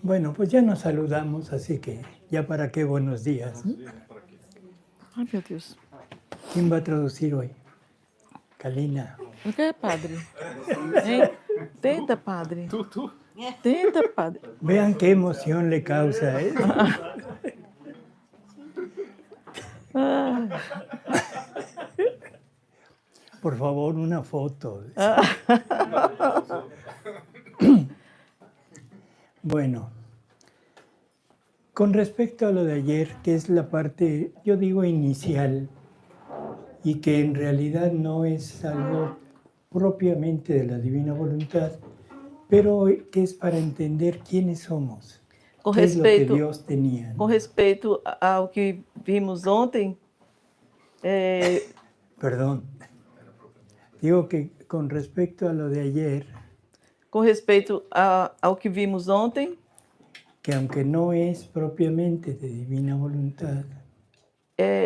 Bueno, pues ya nos saludamos, así que ya para qué buenos días. Ai, meu Deus. ¿Quién va a traducir hoy? Kalina. Não quer, padre? Hein? Tenta, padre. Tenta, padre. Vean qué emoción le causa. Ah, Por favor, una foto. Bueno, con respecto a lo de ayer, que es la parte, yo digo, inicial, y que en realidad no es algo propiamente de la divina voluntad, pero que es para entender quiénes somos, com qué es lo que respeito, Dios tenía. com respeito ao que vimos ontem, Perdón. Digo que con respecto a lo de ayer, com respeito ao que vimos ontem, que aunque no es propiamente de divina voluntad,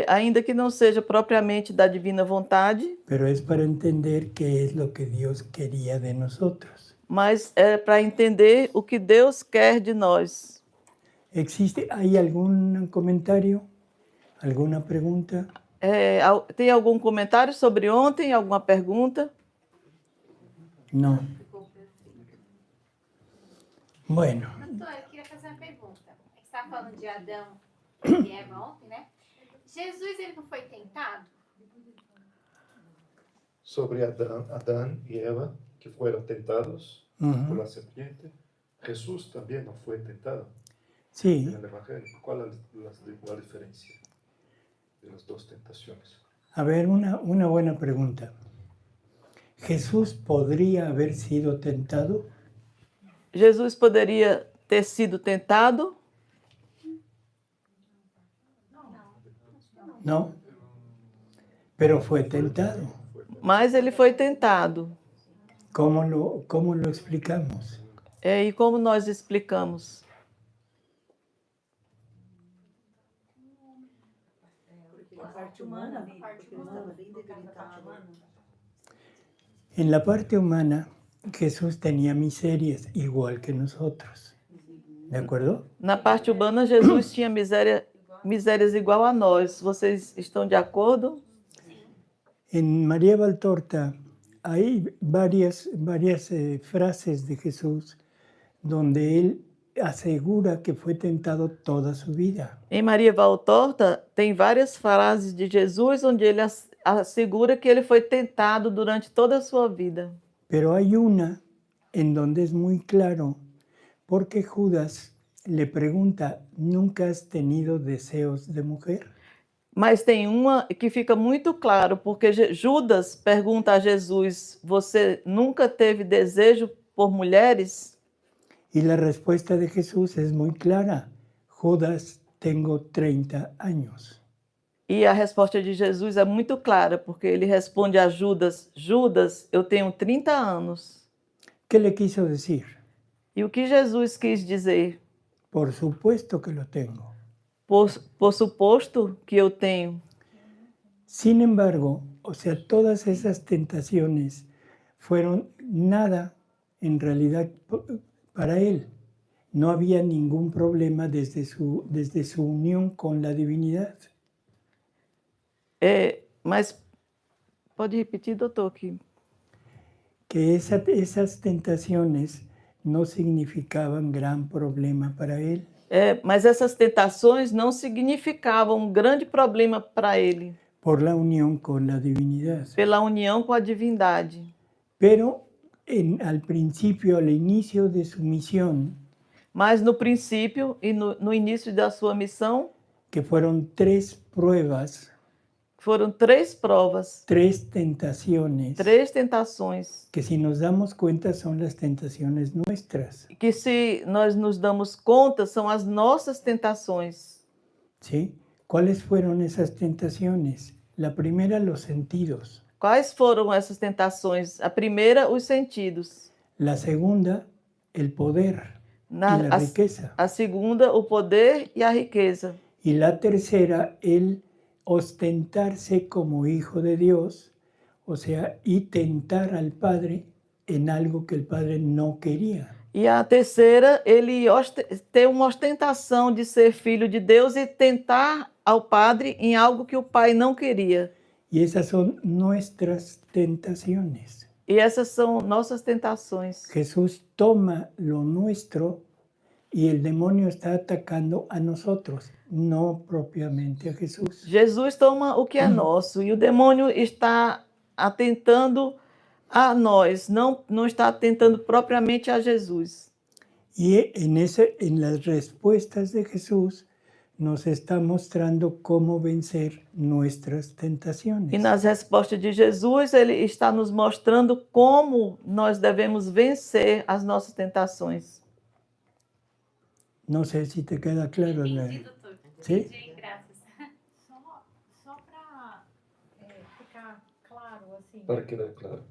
ainda que não seja propriamente da divina vontade, pero es para entender qué es lo que Dios quería de nosotros. mas é para entender o que Deus quer de nós. ¿Hay algún comentario? ¿Alguna pregunta? Tem algum comentário sobre ontem? Alguma pergunta? No. Bueno, Doutor, eu queria fazer uma pergunta. Você estava falando de Adão e Eva ontem, né? Jesus, ele não foi tentado? Sobre Adán y Eva, que fueron tentados por la serpiente, Jesús también no fue tentado sí. en el Evangelio. ¿Cuál es la diferencia de las dos tentaciones? A ver, una buena pregunta. ¿Jesús podría haber sido tentado? Jesus poderia ter sido tentado? No. Pero fue tentado. Mas ele foi tentado. ¿Cómo lo explicamos? E como nós explicamos? En la parte humana, Jesús tenía miserias igual que nosotros. ¿De acuerdo? Na parte humana, Jesus tinha misérias igual a nós. Vocês estão de acordo? En María Valtorta hay varias frases de Jesús donde él asegura que fue tentado toda su vida. Em Maria Valtorta, tem várias frases de Jesus onde ele assegura que ele foi tentado durante toda a sua vida. Pero hay una en donde es muy claro, porque Judas le pregunta, ¿nunca has tenido deseos de mujer? Mas tem uma que fica muito claro, porque Judas pergunta a Jesus, você nunca teve desejo por mulheres? Y la respuesta de Jesús es muy clara, Judas, tengo 30 años. E a resposta de Jesus é muito clara, porque ele responde a Judas, Judas, eu tenho 30 anos. ¿Qué le quiso decir? E o que Jesus quis dizer? Por supuesto que lo tengo. Por suposto que eu tenho. Sin embargo, o sea, todas esas tentaciones fueron nada en realidad para él. No había ningún problema desde su unión con la divinidad. Mas pode repetir, doutor? Que esas tentaciones no significaban gran problema para él. Mas essas tentações não significavam um grande problema para ele. Por la unión con la divinidad. Pela união com a divindade. Pero al principio, al inicio de su misión, mas no princípio e no início da sua missão, que fueron 3 pruebas, foram 3 provas, 3 tentaciones, 3 tentações, que si nos damos cuenta son las tentaciones nuestras. que se nós nos damos conta são as nossas tentações. ¿Sí? ¿Cuáles fueron esas tentaciones? La primera, los sentidos. Quais foram essas tentações? A primeira, os sentidos. La segunda, el poder y la riqueza. A segunda, o poder e a riqueza. Y la tercera, el ostentarse como hijo de Dios, o sea, y tentar al Padre en algo que el Padre no quería. E a terceira, ele tem uma ostentação de ser filho de Deus e tentar ao Padre em algo que o Pai não queria. Y esas son nuestras tentaciones. E essas são nossas tentações. Jesús toma lo nuestro y el demonio está atacando a nosotros, no propiamente a Jesús. Jesus toma o que é nosso e o demônio está atentando a nós, não está atentando propriamente a Jesus. Y en las respuestas de Jesús nos está mostrando cómo vencer nuestras tentaciones. E nas respostas de Jesus, ele está nos mostrando como nós devemos vencer as nossas tentações. No sé si te queda claro. Entendi, doutor. Sim? Entendi, graças. Só para ficar claro, assim, Para quedar claro,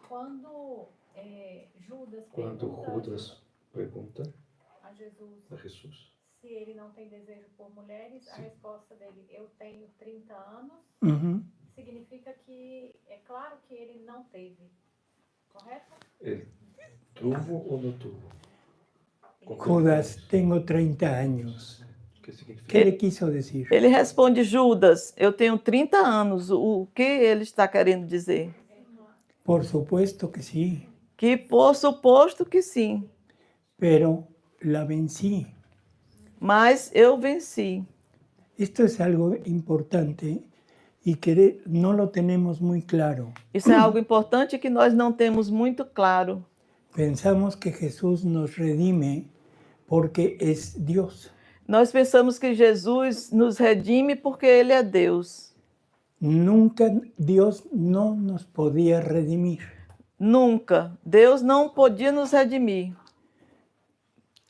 quando Judas quando pergunta Judas pergunta a Jesus a Jesús se ele não tem desejo por mulheres, a resposta dele, eu tenho 30 anos, Ujú. significa que é claro que ele não teve, correto? ¿él tuvo o no tuvo? ¿Con Judas, 30 años? tengo 30 años. ¿Qué significa? ¿Qué le quiso decir? Ele responde, Judas, eu tenho 30 anos. O que ele está querendo dizer? Por supuesto que sí, Que por suposto que sim, pero la vencí. mas eu venci. Esto es algo importante y que no lo tenemos muy claro. Isso é algo importante que nós não temos muito claro. Pensamos que Jesús nos redime porque es Dios. Nós pensamos que Jesus nos redime porque Ele é Deus. Nunca Dios no nos podía redimir. Nunca. Deus não podia nos redimir.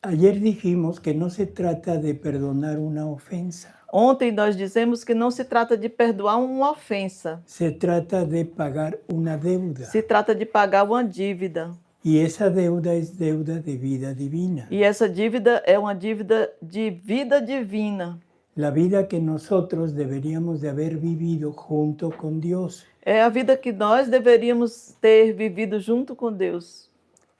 Ayer dijimos que no se trata de perdonar una ofensa, Ontem nós dizemos que não se trata de perdoar uma ofensa. se trata de pagar una deuda. Se trata de pagar uma dívida. Y esa deuda es deuda de vida divina. E essa dívida é uma dívida de vida divina. La vida que nosotros deberíamos de haber vivido junto con Dios. É a vida que nós deveríamos ter vivido junto com Deus.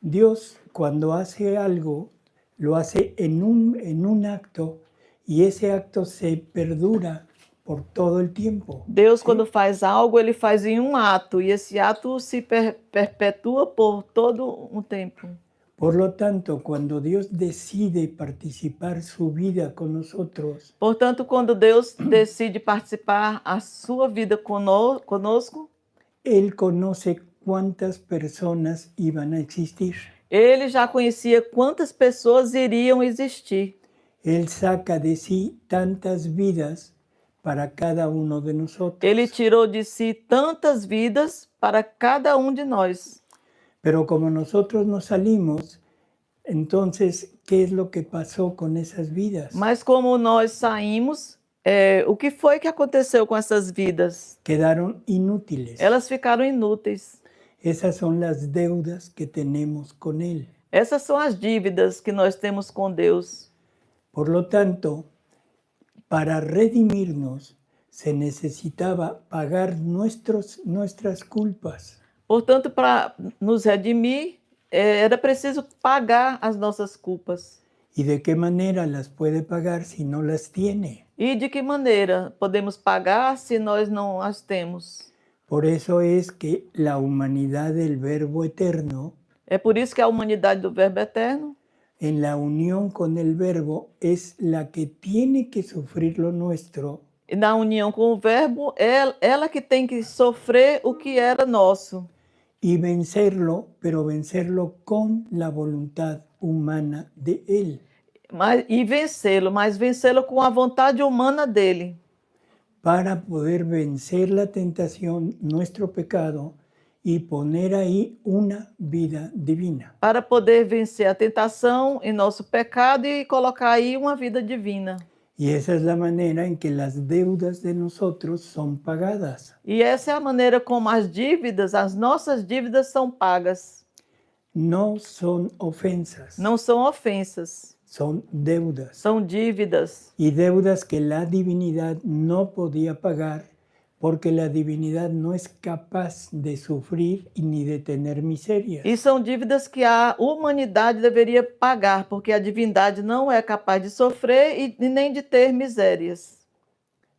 Dios, cuando hace algo, lo hace en un acto y ese acto se perdura por todo el tiempo. Deus, quando faz algo, Ele faz em um ato. E esse ato se perpetua por todo um tempo. Por lo tanto, cuando Dios decide participar su vida con nosotros, Portanto, quando Deus decide participar a sua vida conosco, Él conoce cuántas personas iban a existir. Ele já conhecia quantas pessoas iriam existir. Él saca de sí tantas vidas para cada uno de nosotros. Ele tirou de si tantas vidas para cada um de nós. Pero como nosotros nos salimos, entonces, ¿qué es lo que pasó con esas vidas? Mas como nós saímos, o que foi que aconteceu com essas vidas? Quedaron inútiles. Elas ficaram inúteis. Esas son las deudas que tenemos con Él. Essas são as dívidas que nós temos com Deus. Por lo tanto, para redimirnos, se necesitaba pagar nuestras culpas. Portanto, para nos redimir, era preciso pagar as nossas culpas. ¿Y de qué manera las puede pagar si no las tiene? E de que maneira podemos pagar se nós não as temos? Por eso es que la humanidad del Verbo Eterno, É por isso que a humanidade do Verbo Eterno, en la unión con el Verbo, es la que tiene que sufrir lo nuestro na união com o Verbo, é ela que tem que sofrer o que era nosso. y vencerlo, pero vencerlo con la voluntad humana de Él. E vencê-lo, mas vencê-lo com a vontade humana dele. Para poder vencer la tentación, nuestro pecado, y poner ahí una vida divina. Para poder vencer a tentação em nosso pecado e colocar aí uma vida divina. Y esa es la manera en que las deudas de nosotros son pagadas. E essa é a maneira como as nossas dívidas são pagas. No son ofensas, Não são ofensas, son deudas. são dívidas. Y deudas que la divinidad no podía pagar porque la divinidad no es capaz de sufrir ni de tener miserias. E são dívidas que a humanidade deveria pagar, porque a divindade não é capaz de sofrer e nem de ter misérias.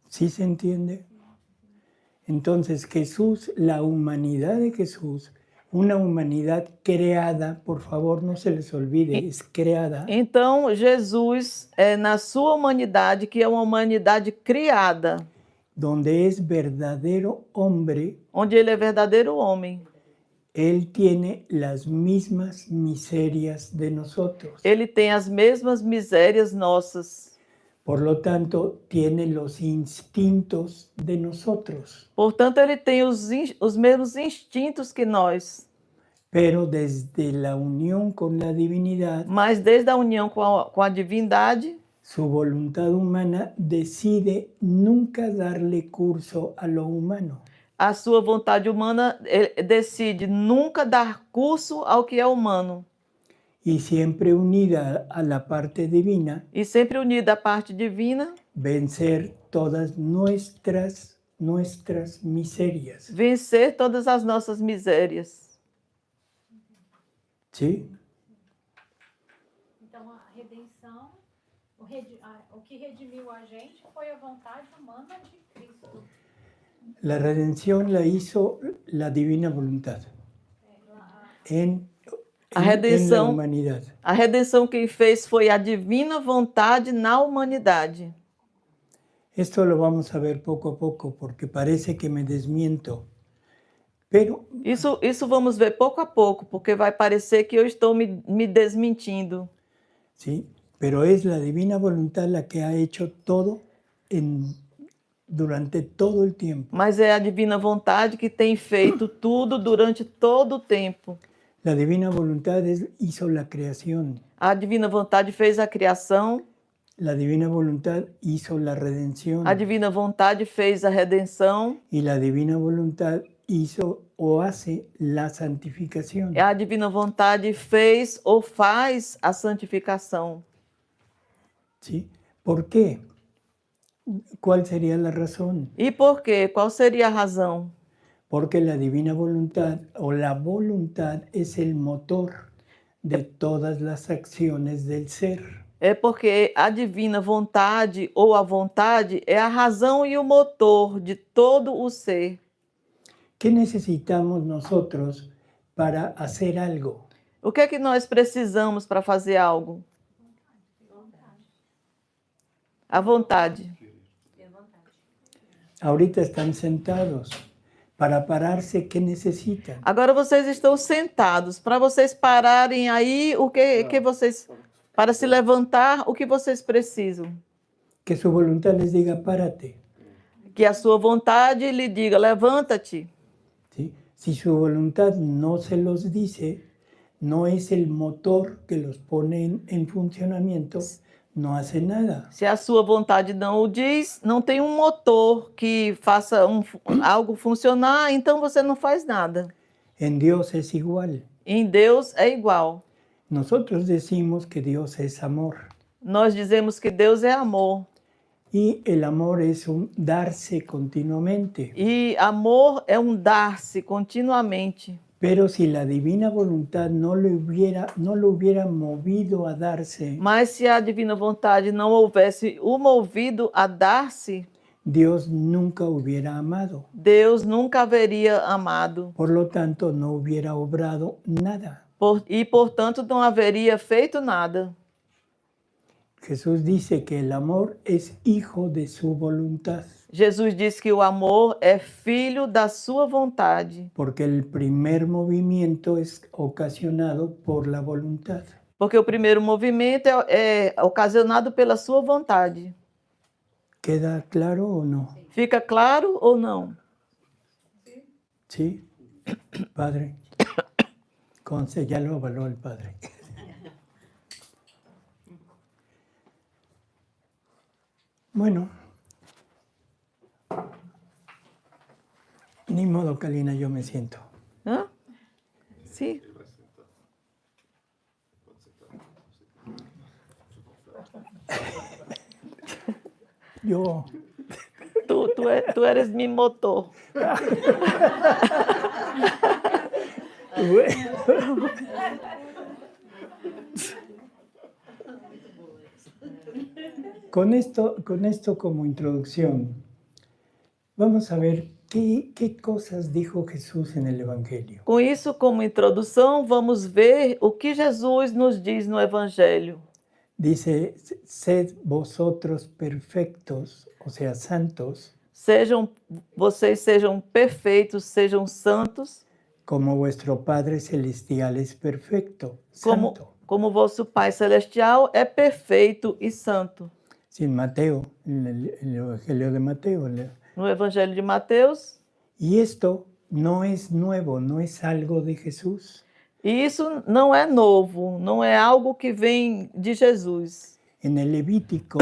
¿Sí se entiende? Entonces Jesús, la humanidad de Jesús, una humanidad creada, por favor no se les olvide, es creada, Então, Jesus, na sua humanidade, que é uma humanidade criada, donde es verdadero hombre, onde ele é verdadeiro homem, Él tiene las mismas miserias de nosotros. ele tem as mesmas misérias nossas. Por lo tanto, tiene los instintos de nosotros. Portanto, ele tem os mesmos instintos que nós. Pero desde la unión con la divinidad, Mas desde a união com a divindade, su voluntad humana decide nunca darle curso a lo humano. a sua vontade humana decide nunca dar curso ao que é humano. Y siempre unida a la parte divina, E sempre unida à parte divina, vencer todas nuestras miserias. vencer todas as nossas misérias. ¿Sí? Então, a redenção, o que redimiu a gente foi a vontade humana de Cristo. La redención la hizo la divina voluntad en A la redenção, humanidad. a redenção quem fez foi a divina vontade na humanidade. Esto lo vamos a ver poco a poco porque parece que me desmiento. Pero Isso vamos ver pouco a pouco, porque vai parecer que eu estou me desmentindo. sí, pero es la divina voluntad la que ha hecho todo durante todo el tiempo. Mas é a divina vontade que tem feito tudo durante todo o tempo. La divina voluntad hizo la creación. A divina vontade fez a criação, La divina voluntad hizo la redención. a divina vontade fez a redenção, Y la divina voluntad hizo o hace la santificación. a divina vontade fez ou faz a santificação. ¿Sí? ¿Por qué? ¿Cuál sería la razón? E por quê? Qual seria a razão? Porque la divina voluntad o la voluntad es el motor de todas las acciones del ser. É porque a divina vontade ou a vontade é a razão e o motor de todo o ser. ¿Qué necesitamos nosotros para hacer algo? O que é que nós precisamos para fazer algo? A vontade. Ahorita están sentados. Para pararse, ¿qué necesitan? Agora vocês estão sentados. Para vocês pararem aí, o que vocês... Para se levantar, o que vocês precisam? Que su voluntad les diga, párate. Que a sua vontade lhe diga, levanta-te. ¿Sí? Si su voluntad no se los dice, no es el motor que los pone en funcionamiento, no hace nada. Se a sua vontade não o diz, não tem um motor que faça algo funcionar, então você não faz nada. En Dios es igual. Em Deus é igual. Nosotros decimos que Dios es amor. Nós dizemos que Deus é amor. Y el amor es un darse continuamente. E amor é um dar-se continuamente. Pero si la divina voluntad no lo hubiera movido a darse, Mas se a divina vontade não houvesse o movido a dar-se, Dios nunca hubiera amado. Deus nunca haveria amado. Por lo tanto, no hubiera obrado nada. Portanto, não haveria feito nada. Jesús dice que el amor es hijo de su voluntad. Jesus diz que o amor é filho da sua vontade. Porque el primer movimiento es ocasionado por la voluntad. Porque o primeiro movimento é ocasionado pela sua vontade. ¿Queda claro o no? Fica claro ou não? ¿Sí? Padre. Conce, ya lo avaló el Padre. Bueno. Ni modo, Kalina, yo me siento. Hã? Sim. Yo, Tu. Tú eres mi motor. Con esto como introducción, vamos a ver qué cosas dijo Jesús en el Evangelio. Com isso como introdução, vamos ver o que Jesus nos diz no Evangelho. Dice, sed vosotros perfectos, o sea, santos, Vocês sejam perfeitos, sejam santos, como vuestro Padre Celestial es perfecto, como, santo. como vosso Pai Celestial é perfeito e santo. Sí, en Mateo, en el Evangelio de Mateo. No Evangelho de Mateus. Y esto no es nuevo, no es algo de Jesús. E isso não é novo, não é algo que vem de Jesus. En el Levítico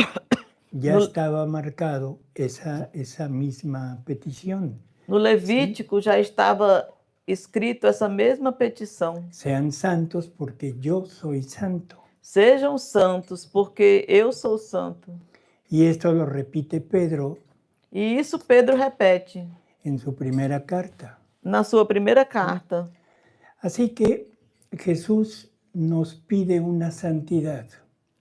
ya No- estaba marcado esa misma petición. No Levítico já estava escrito essa mesma petição. Sean santos porque yo soy santo. Sejam santos, porque eu sou santo. Y esto lo repite Pedro E isso Pedro repete en su primera carta. na sua primeira carta. Así que Jesús nos pide una santidad,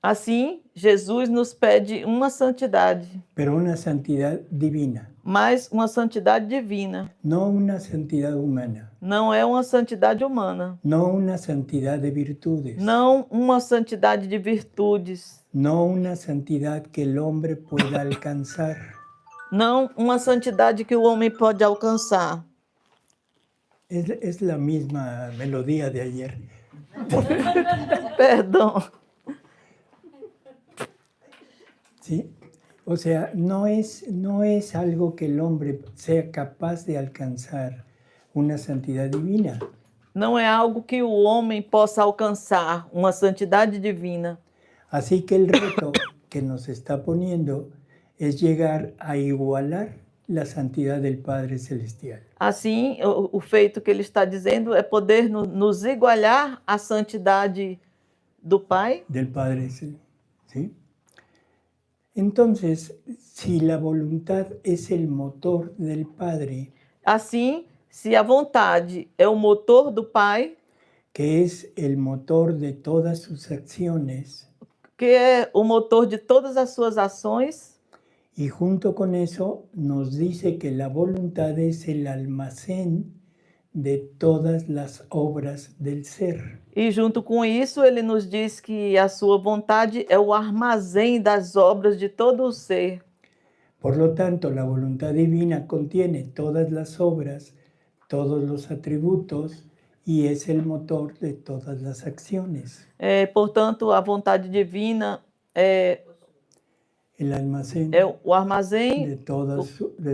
Assim, Jesus nos pede uma santidade, pero una santidad divina, mas uma santidade divina. no una santidad humana, Não é uma santidade humana. no una santidad de virtudes, Não uma santidade de virtudes. no una santidad que el hombre pueda alcanzar. Não uma santidade que o homem pode alcançar. Es la misma melodía de ayer. Perdão. ¿Sí? O sea, no es algo que el hombre sea capaz de alcanzar, una santidad divina. Não é algo que o homem possa alcançar, uma santidade divina. Así que el reto que nos está poniendo es llegar a igualar la santidad del Padre Celestial. Assim, o feito que ele está dizendo é poder nos igualar à santidade do Pai. Del Padre, ¿sí? Entonces, si la voluntad es el motor del Padre, Assim, se a vontade é o motor do Pai, que es el motor de todas sus acciones, que é o motor de todas as suas ações, y junto con eso nos dice que la voluntad es el almacén de todas las obras del ser. e junto com isso ele nos diz que a sua vontade é o armazém das obras de todo o ser. Por lo tanto, la voluntad divina contiene todas las obras, todos los atributos y es el motor de todas las acciones. Portanto, a vontade divina é El almacén o armazém, de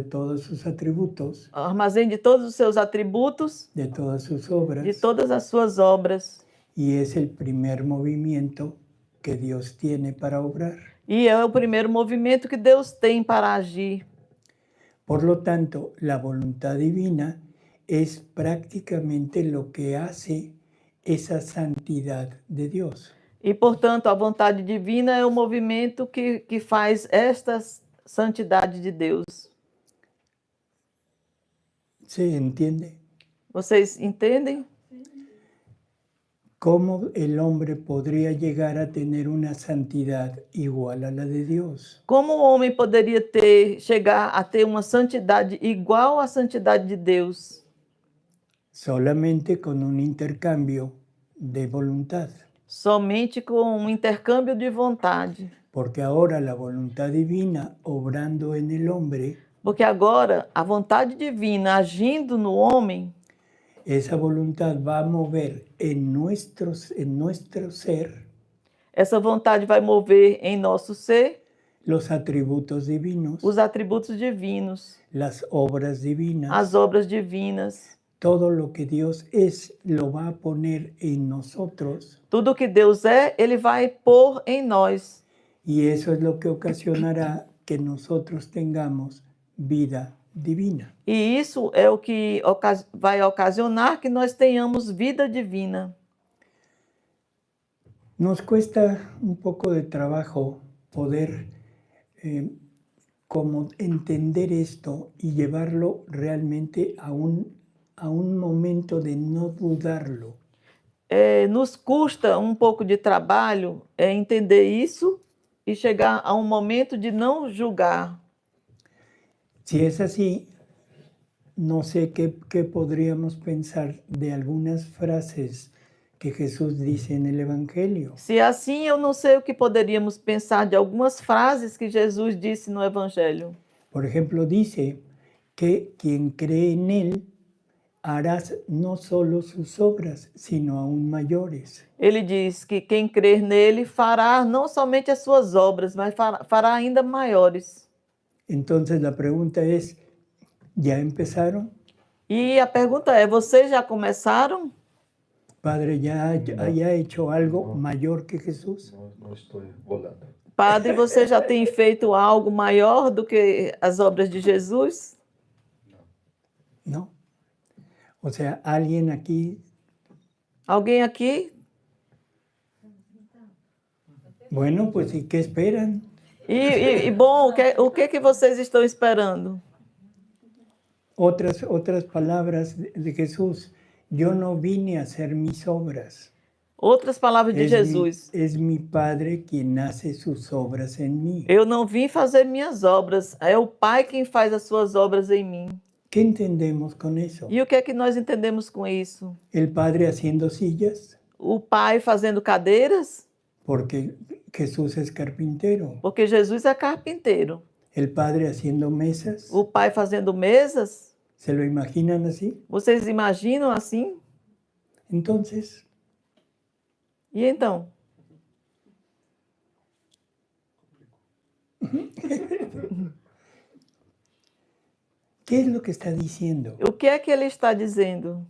todos sus atributos, o armazém de todos os seus atributos, de todas sus obras, de todas as suas obras. y es el primer movimiento que Dios tiene para obrar. E é o primeiro movimento que Deus tem para agir. Por lo tanto, la voluntad divina es prácticamente lo que hace esa santidad de Dios. E, portanto, a vontade divina é o movimento que faz esta santidade de Deus. ¿Se entiende? Vocês entendem? ¿Cómo el hombre podría llegar a tener una santidad igual a la de Dios? Como o homem poderia chegar a ter uma santidade igual à santidade de Deus? Solamente con un intercambio de voluntad. Somente com um intercâmbio de vontade. Porque ahora la voluntad divina obrando en el hombre, Porque agora a vontade divina agindo no homem, esa voluntad va a mover en nuestro ser essa vontade vai mover em nosso ser los atributos divinos, os atributos divinos, las obras divinas, as obras divinas. todo lo que Dios es lo va a poner en nosotros Tudo que Deus é, Ele vai pôr em nós. y eso es lo que ocasionará que nosotros tengamos vida divina. E isso é o que vai ocasionar que nós tenhamos vida divina. Nos cuesta un poco de trabajo poder como entender esto y llevarlo realmente a un momento de no dudarlo. Nos custa um pouco de trabalho entender isso e chegar a um momento de não julgar. Si es así, no sé qué podríamos pensar de algunas frases que Jesús dice en el Evangelio. Se é assim, eu não sei o que poderíamos pensar de algumas frases que Jesus disse no Evangelho. Por ejemplo, dice que quien cree en Él hará no solo sus obras, sino aún mayores. Ele diz que quem crer nele fará não somente as suas obras, mas fará ainda maiores. Entonces la pregunta es, ¿ya empezaron? E a pergunta é: vocês já começaram? Padre, ¿ya haya hecho algo mayor que Jesús? No estoy volando. Padre, você já tem feito algo maior do que as obras de Jesus? No. O sea, alguien aquí, Alguém aqui? bueno, pues ¿y qué esperan? Bom, o que vocês estão esperando? Otras palabras de Jesús, yo no vine a hacer mis obras. Outras palavras de Jesus. Es mi Padre quien hace sus obras en mí. Eu não vim fazer minhas obras, é o Pai quem faz as suas obras em mim. ¿Qué entendemos con eso? E o que é que nós entendemos com isso? El Padre haciendo sillas, O Pai fazendo cadeiras, porque Jesús es carpintero. porque Jesus é carpinteiro. El Padre haciendo mesas, O Pai fazendo mesas, ¿se lo imaginan así? vocês imaginam assim? Entonces, E então? ¿qué es lo que está diciendo? O que é que ele está dizendo?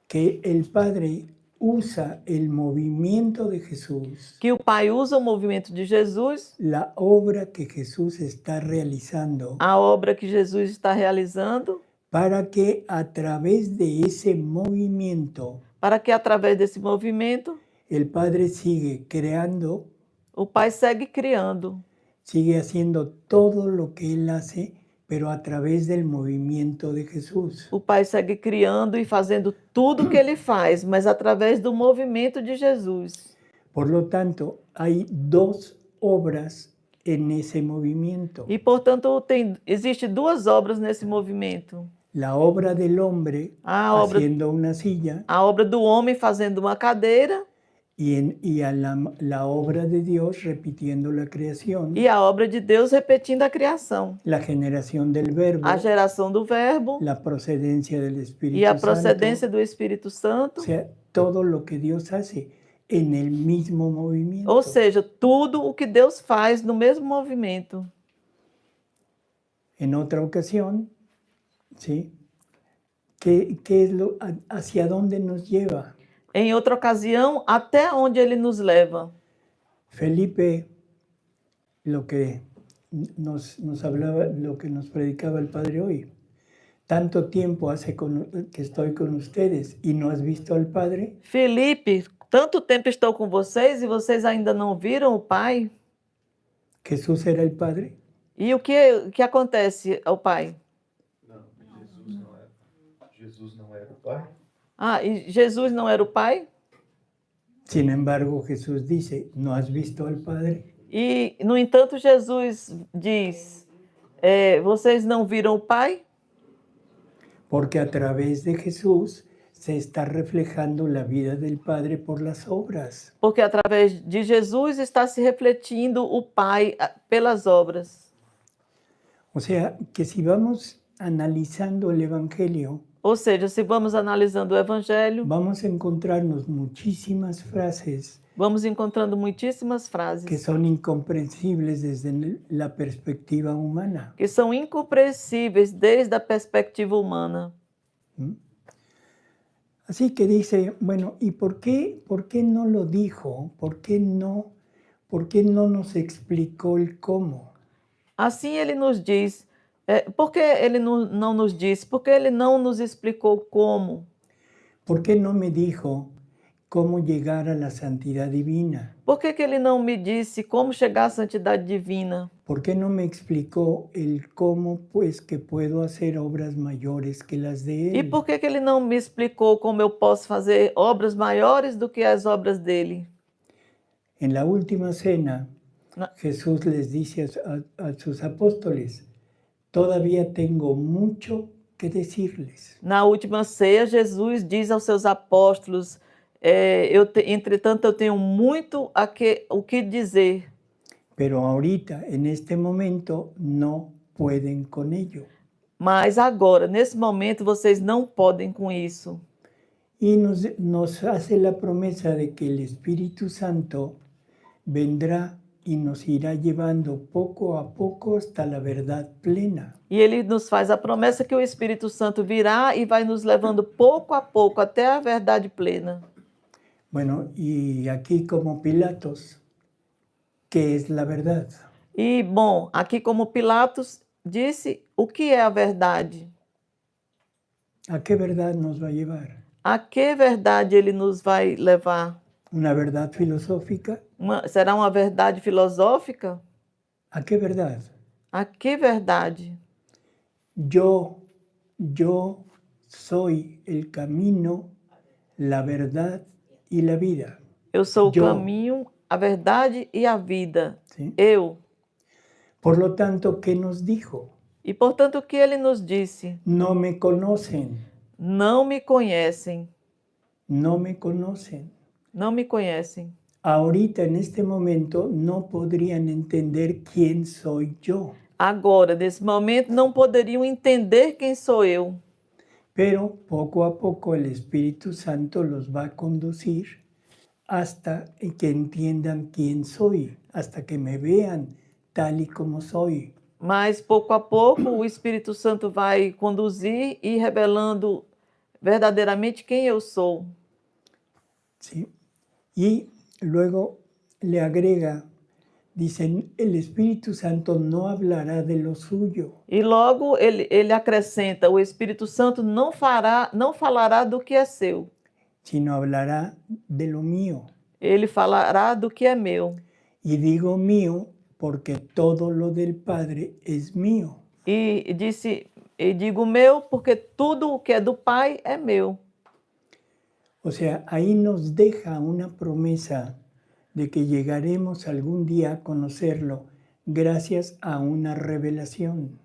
Que el Padre usa el movimiento de Jesús, Que o Pai usa o movimento de Jesus, la obra que Jesús está realizando, a obra que Jesus está realizando, para que a través de ese movimiento para que através desse movimento el Padre sigue creando, o Pai segue criando. sigue haciendo todo lo que Él hace, pero a través del movimiento de Jesús. O Pai segue criando e fazendo tudo que ele faz, mas através do movimento de Jesus. Por lo tanto, hay dos obras en ese movimiento. E, portanto, existe duas obras nesse movimento. La obra del hombre A obra, haciendo una silla a obra do homem fazendo uma cadeira y a la obra de Dios repitiendo la creación, e a obra de Deus repetindo a criação. la generación del verbo, A geração do verbo la procedencia del Espíritu e a Santo. procedência do Espírito Santo. O sea, todo lo que Dios hace en el mismo movimiento. Ou seja, tudo o que Deus faz no mesmo movimento. En otra ocasión, ¿sí? ¿Qué es hacia dónde nos lleva? Em outra ocasião, até onde ele nos leva. Felipe, lo que nos hablaba, lo que nos predicaba el Padre hoy. Tanto tiempo hace que estoy con ustedes y no has visto al Padre. Felipe, tanto tempo estou com vocês e vocês ainda não viram o Pai? Jesús era el Padre. E o que acontece ao Pai? Não, Jesus não era o Pai. Ah, e Jesus não era o Pai? Sin embargo, Jesús dice, ¿no has visto al Padre? E, no entanto, Jesus diz, vocês não viram o Pai? Porque a través de Jesús se está reflejando la vida del Padre por las obras. Porque através de Jesus está se refletindo o Pai pelas obras. O sea, que si vamos analizando el Evangelio, Ou seja, se vamos analisando o Evangelho, vamos a encontrarnos muchísimas frases vamos encontrando muitíssimas frases que son incomprensibles desde la perspectiva humana. que são incompreensíveis desde a perspectiva humana. Así que dice, bueno, ¿y por qué no lo dijo? ¿Por qué no nos explicó el cómo? Assim ele nos diz, por que ele não nos disse? Por que ele não nos explicou como? ¿Por qué no me dijo cómo llegar a la santidad divina? Por que ele não me disse como chegar à santidade divina? ¿por qué no me explicó el cómo pues que puedo hacer obras mayores que las de E él? por que ele não me explicou como eu posso fazer obras maiores do que as obras dele? En la última cena, Na- Jesús les dice a sus apóstoles, todavía tengo mucho que decirles. Na última ceia, Jesus diz aos seus apóstolos: entretanto, eu tenho muito o que dizer, Pero ahorita, en este momento, no pueden con ello. mas agora, nesse momento, vocês não podem com isso. Y nos hace la promesa de que el Espíritu Santo vendrá y nos irá llevando poco a poco hasta la verdad plena. E ele nos faz a promessa que o Espírito Santo virá e vai nos levando pouco a pouco até a verdade plena. Bueno, y aquí como Pilatos, ¿qué es la verdad? E, bom, aqui como Pilatos disse, o que é a verdade? ¿A qué verdad nos va a llevar? A que verdade ele nos vai levar? ¿Una verdad filosófica? Será uma verdade filosófica? ¿A qué verdad? A que verdade? Yo soy el camino, la verdad y la vida. Eu sou o Yo. caminho, a verdade e a vida. ¿Sí? Eu. Por lo tanto, ¿qué nos dijo? E, portanto, o que ele nos disse? No me conocen, Não me conhecem. no me conocen. Não me conhecem. Ahorita, en este momento, no podrían entender quién soy yo. Agora, nesse momento, não poderiam entender quem sou eu. Pero poco a poco el Espíritu Santo los va a conducir hasta que entiendan quién soy, hasta que me vean tal y como soy. Mas, pouco a pouco, o Espírito Santo vai conduzir e revelando verdadeiramente quem eu sou. ¿Sí? Y luego le agrega, dicen, el Espíritu Santo no hablará de lo suyo, E logo ele acrescenta: o Espírito Santo não falará do que é seu. sino hablará de lo mío. Ele falará do que é meu. Y digo mío porque todo lo del Padre es mío. E digo meu porque tudo o que é do Pai é meu. O sea, ahí nos deja una promesa de que llegaremos algún día a conocerlo gracias a una revelación.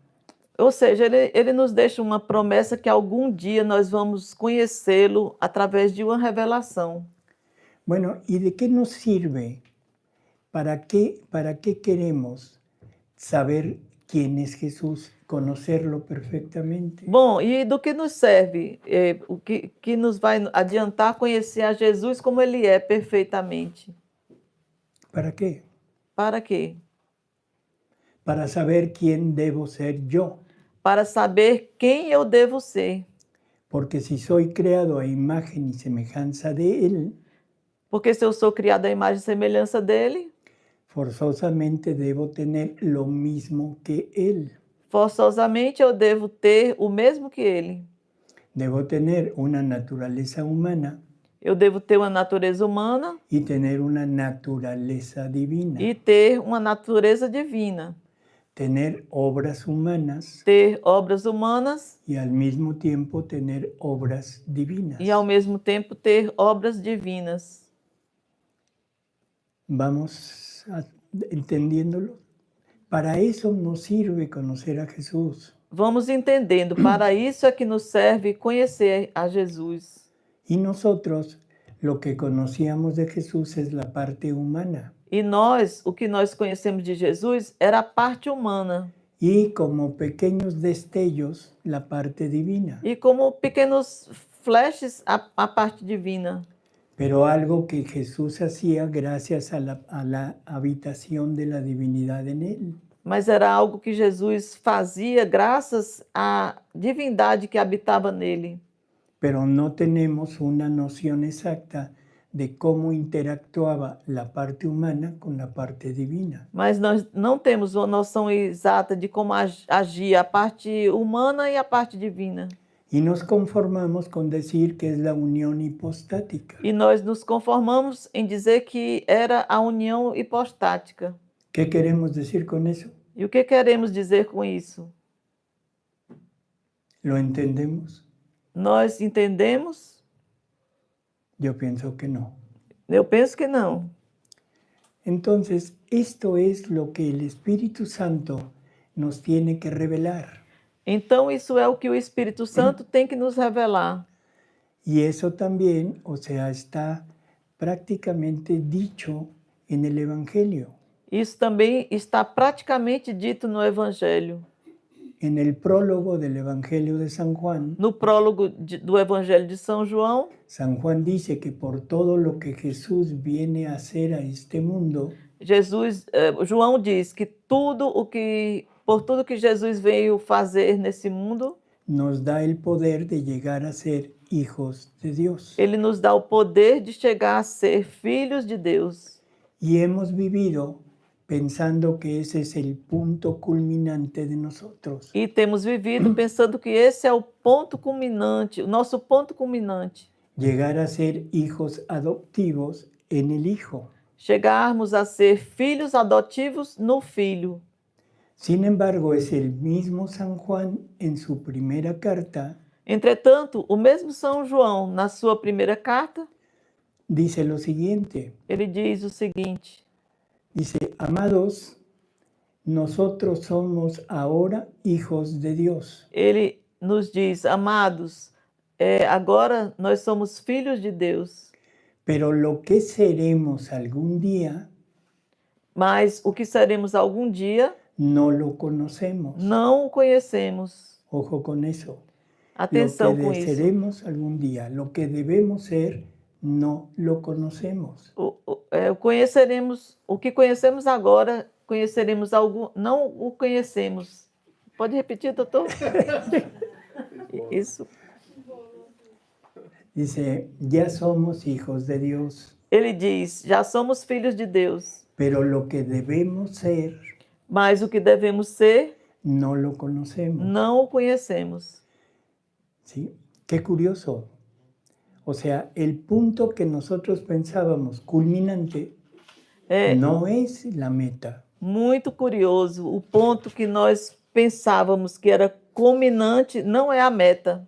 Ou seja, ele nos deixa uma promessa que algum dia nós vamos conhecê-lo através de uma revelação. Bueno, ¿y de qué nos sirve? ¿Para qué queremos saber quién es Jesús? Conocerlo perfectamente. Bom, e do que nos serve? O que nos vai adiantar conhecer a Jesus como ele é perfeitamente? ¿Para qué? Para quê? Para saber quién debo ser yo. Para saber quem eu devo ser. Porque si soy creado a imagen y semejanza de Él, Porque se eu sou criada à imagem e semelhança dele, forzosamente debo tener lo mismo que Él. forçosamente eu devo ter o mesmo que ele. Debo tener una naturaleza humana Eu devo ter uma natureza humana y tener una naturaleza divina. e ter uma natureza divina. Tener obras humanas Ter obras humanas y al mismo tiempo tener obras divinas. e, ao mesmo tempo, ter obras divinas. Vamos entendiéndolo. Para eso nos sirve conocer a Jesús. Vamos entendendo. Para isso é que nos serve conhecer a Jesus. Y nosotros lo que conocíamos de Jesús es la parte humana. E nós, o que nós conhecemos de Jesus era a parte humana. Y como pequeños destellos, la parte divina. E como pequenos flashes, a parte divina. Pero algo que Jesús hacía gracias a la habitación de la divinidad en Él. Mas era algo que Jesus fazia graças à divindade que habitava nele. Pero no tenemos una noción exacta de cómo interactuaba la parte humana con la parte divina. Mas nós não temos uma noção exata de como agia a parte humana e a parte divina. Y nos conformamos con decir que es la unión hipostática. E nós nos conformamos em dizer que era a união hipostática. ¿Qué queremos decir con eso? E o que queremos dizer com isso? ¿Lo entendemos? Nós entendemos? Yo pienso que no. Eu penso que não. Entonces, esto es lo que el Espíritu Santo nos tiene que revelar. Então, isso é o que o Espírito Santo tem que nos revelar. Y eso también, o sea, está prácticamente dicho en el Evangelio. Isso também está praticamente dito no Evangelho. En el prólogo del Evangelio de San Juan, No prólogo do Evangelho de São João, San Juan dice que por todo lo que Jesús viene a hacer a este mundo, João diz que por tudo que Jesus veio fazer nesse mundo, nos da el poder de llegar a ser hijos de Dios. ele nos dá o poder de chegar a ser filhos de Deus. Y hemos vivido pensando que ese es el punto culminante de nosotros. E temos vivido pensando que esse é o ponto culminante, o nosso ponto culminante. Llegar a ser hijos adoptivos en el Hijo. Chegarmos a ser filhos adotivos no Filho. Sin embargo, es el mismo San Juan en su primera carta, Entretanto, o mesmo São João, na sua primeira carta, dice lo siguiente. ele diz o seguinte: Dice, amados, nosotros somos ahora hijos de Dios. ele nos diz, amados, agora nós somos filhos de Deus, Pero lo que seremos algún día mas o que seremos algum dia, no lo conocemos. não o conhecemos. Ojo con eso. Atenção Lo com que isso. seremos algún día, lo que debemos ser, no lo conocemos. Conheceremos o que conhecemos agora, conheceremos não o conhecemos. Pode repetir, doutor? Isso. Dice, ya somos hijos de Dios, Ele diz, já somos filhos de Deus, pero lo que debemos ser, mas o que devemos ser, no lo conocemos. não o conhecemos. ¿Sí? Qué curioso. O sea, el punto que nosotros pensábamos culminante no es la meta. Muito curioso. O ponto que nós pensávamos que era culminante não é a meta.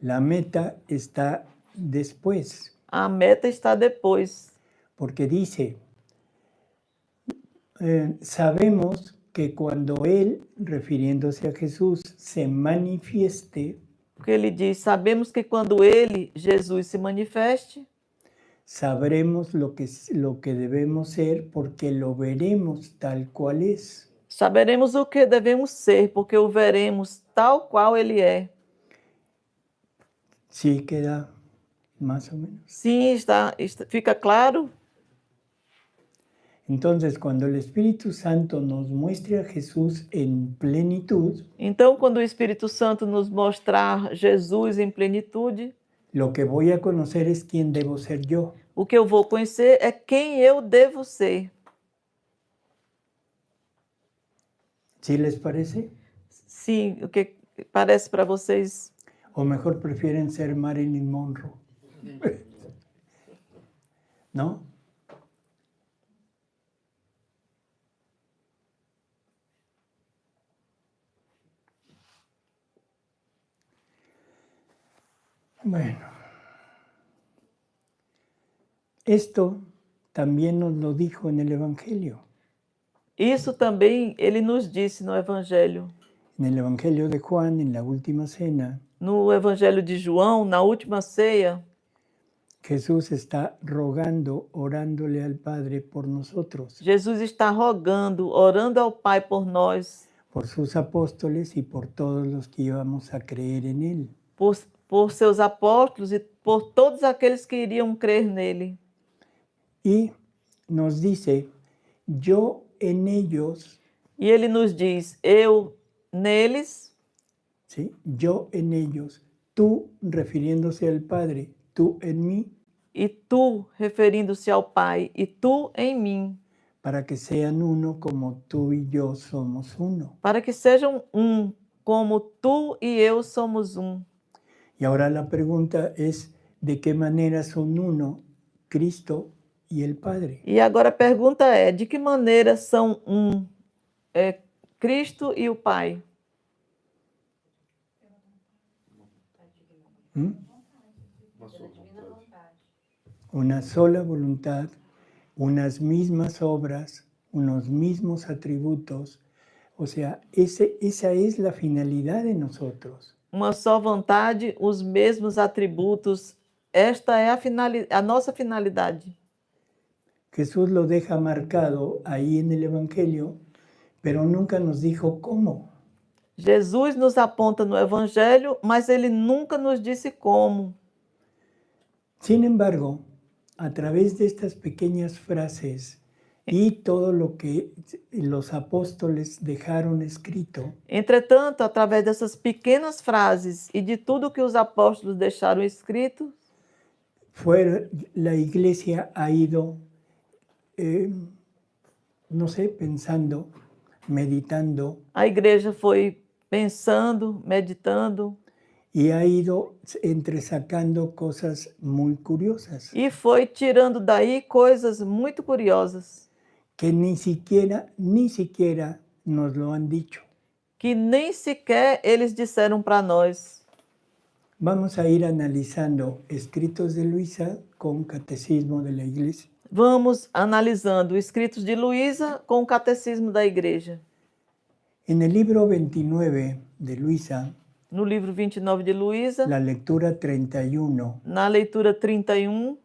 La meta está después, A meta está depois. porque dice, sabemos que cuando Él, refiriéndose a Jesús, se manifieste, Porque ele diz, sabemos que quando ele, Jesus, se manifeste, sabremos lo que debemos ser porque lo veremos tal cual es. saberemos o que devemos ser, porque o veremos tal qual ele é. Sí, queda más o menos. Sim, fica claro? Entonces, cuando el Espíritu Santo nos muestre a Jesús en plenitud, Então, quando o Espírito Santo nos mostrar Jesus em plenitude, lo que voy a conocer es quién debo ser yo. o que eu vou conhecer é quem eu devo ser. ¿Sí les parece? Sim, o que parece para vocês? O mejor prefieren ser Marilyn Monroe. ¿No? Bueno, esto también nos lo dijo en el Evangelio. Isso também ele nos disse no Evangelho. En el Evangelio de Juan, en la última cena, No Evangelho de João, na última ceia, Jesús está rogando, orándole al Padre por nosotros, Jesus está rogando, orando ao Pai por nós, por sus apóstoles y por todos los que íbamos a creer en Él. por seus apóstolos e por todos aqueles que iriam crer nele. Y nos dice, yo en ellos, E ele nos diz, eu neles, ¿sí? Yo en ellos, tú refiriéndose al Padre, tú en mí, e tu, referindo-se ao Pai, e tu em mim, para que sean uno como tú y yo somos uno. para que sejam como tu e eu somos Y ahora la pregunta es, ¿de qué manera son uno Cristo y el Padre? E agora a pergunta é, de que maneira são Cristo e o Pai. ¿Mm? Uma só vontade. Una sola voluntad, unas mismas obras, unos mismos atributos. O sea, esa es la finalidad de nosotros. Uma só vontade, os mesmos atributos. Esta é a nossa finalidade. Jesús lo deja marcado ahí en el Evangelio, pero nunca nos dijo cómo. Jesus nos aponta no Evangelho, mas ele nunca nos disse como. Sin embargo, a través de estas pequeñas frases y todo lo que los apóstoles dejaron escrito, Entretanto, através dessas pequenas frases e de tudo que os apóstolos deixaram escrito, la iglesia ha ido, no sé, pensando, meditando, a igreja foi pensando, meditando y ha ido entresacando cosas muy curiosas e foi tirando daí coisas muito curiosas que ni siquiera nos lo han dicho. que nem sequer eles disseram para nós. Vamos a ir analizando escritos de Luisa con catecismo de la iglesia. Vamos analisando escritos de Luísa com o catecismo da igreja. En el libro 29 de Luisa, No livro 29 de Luísa, la lectura 31, na leitura 31,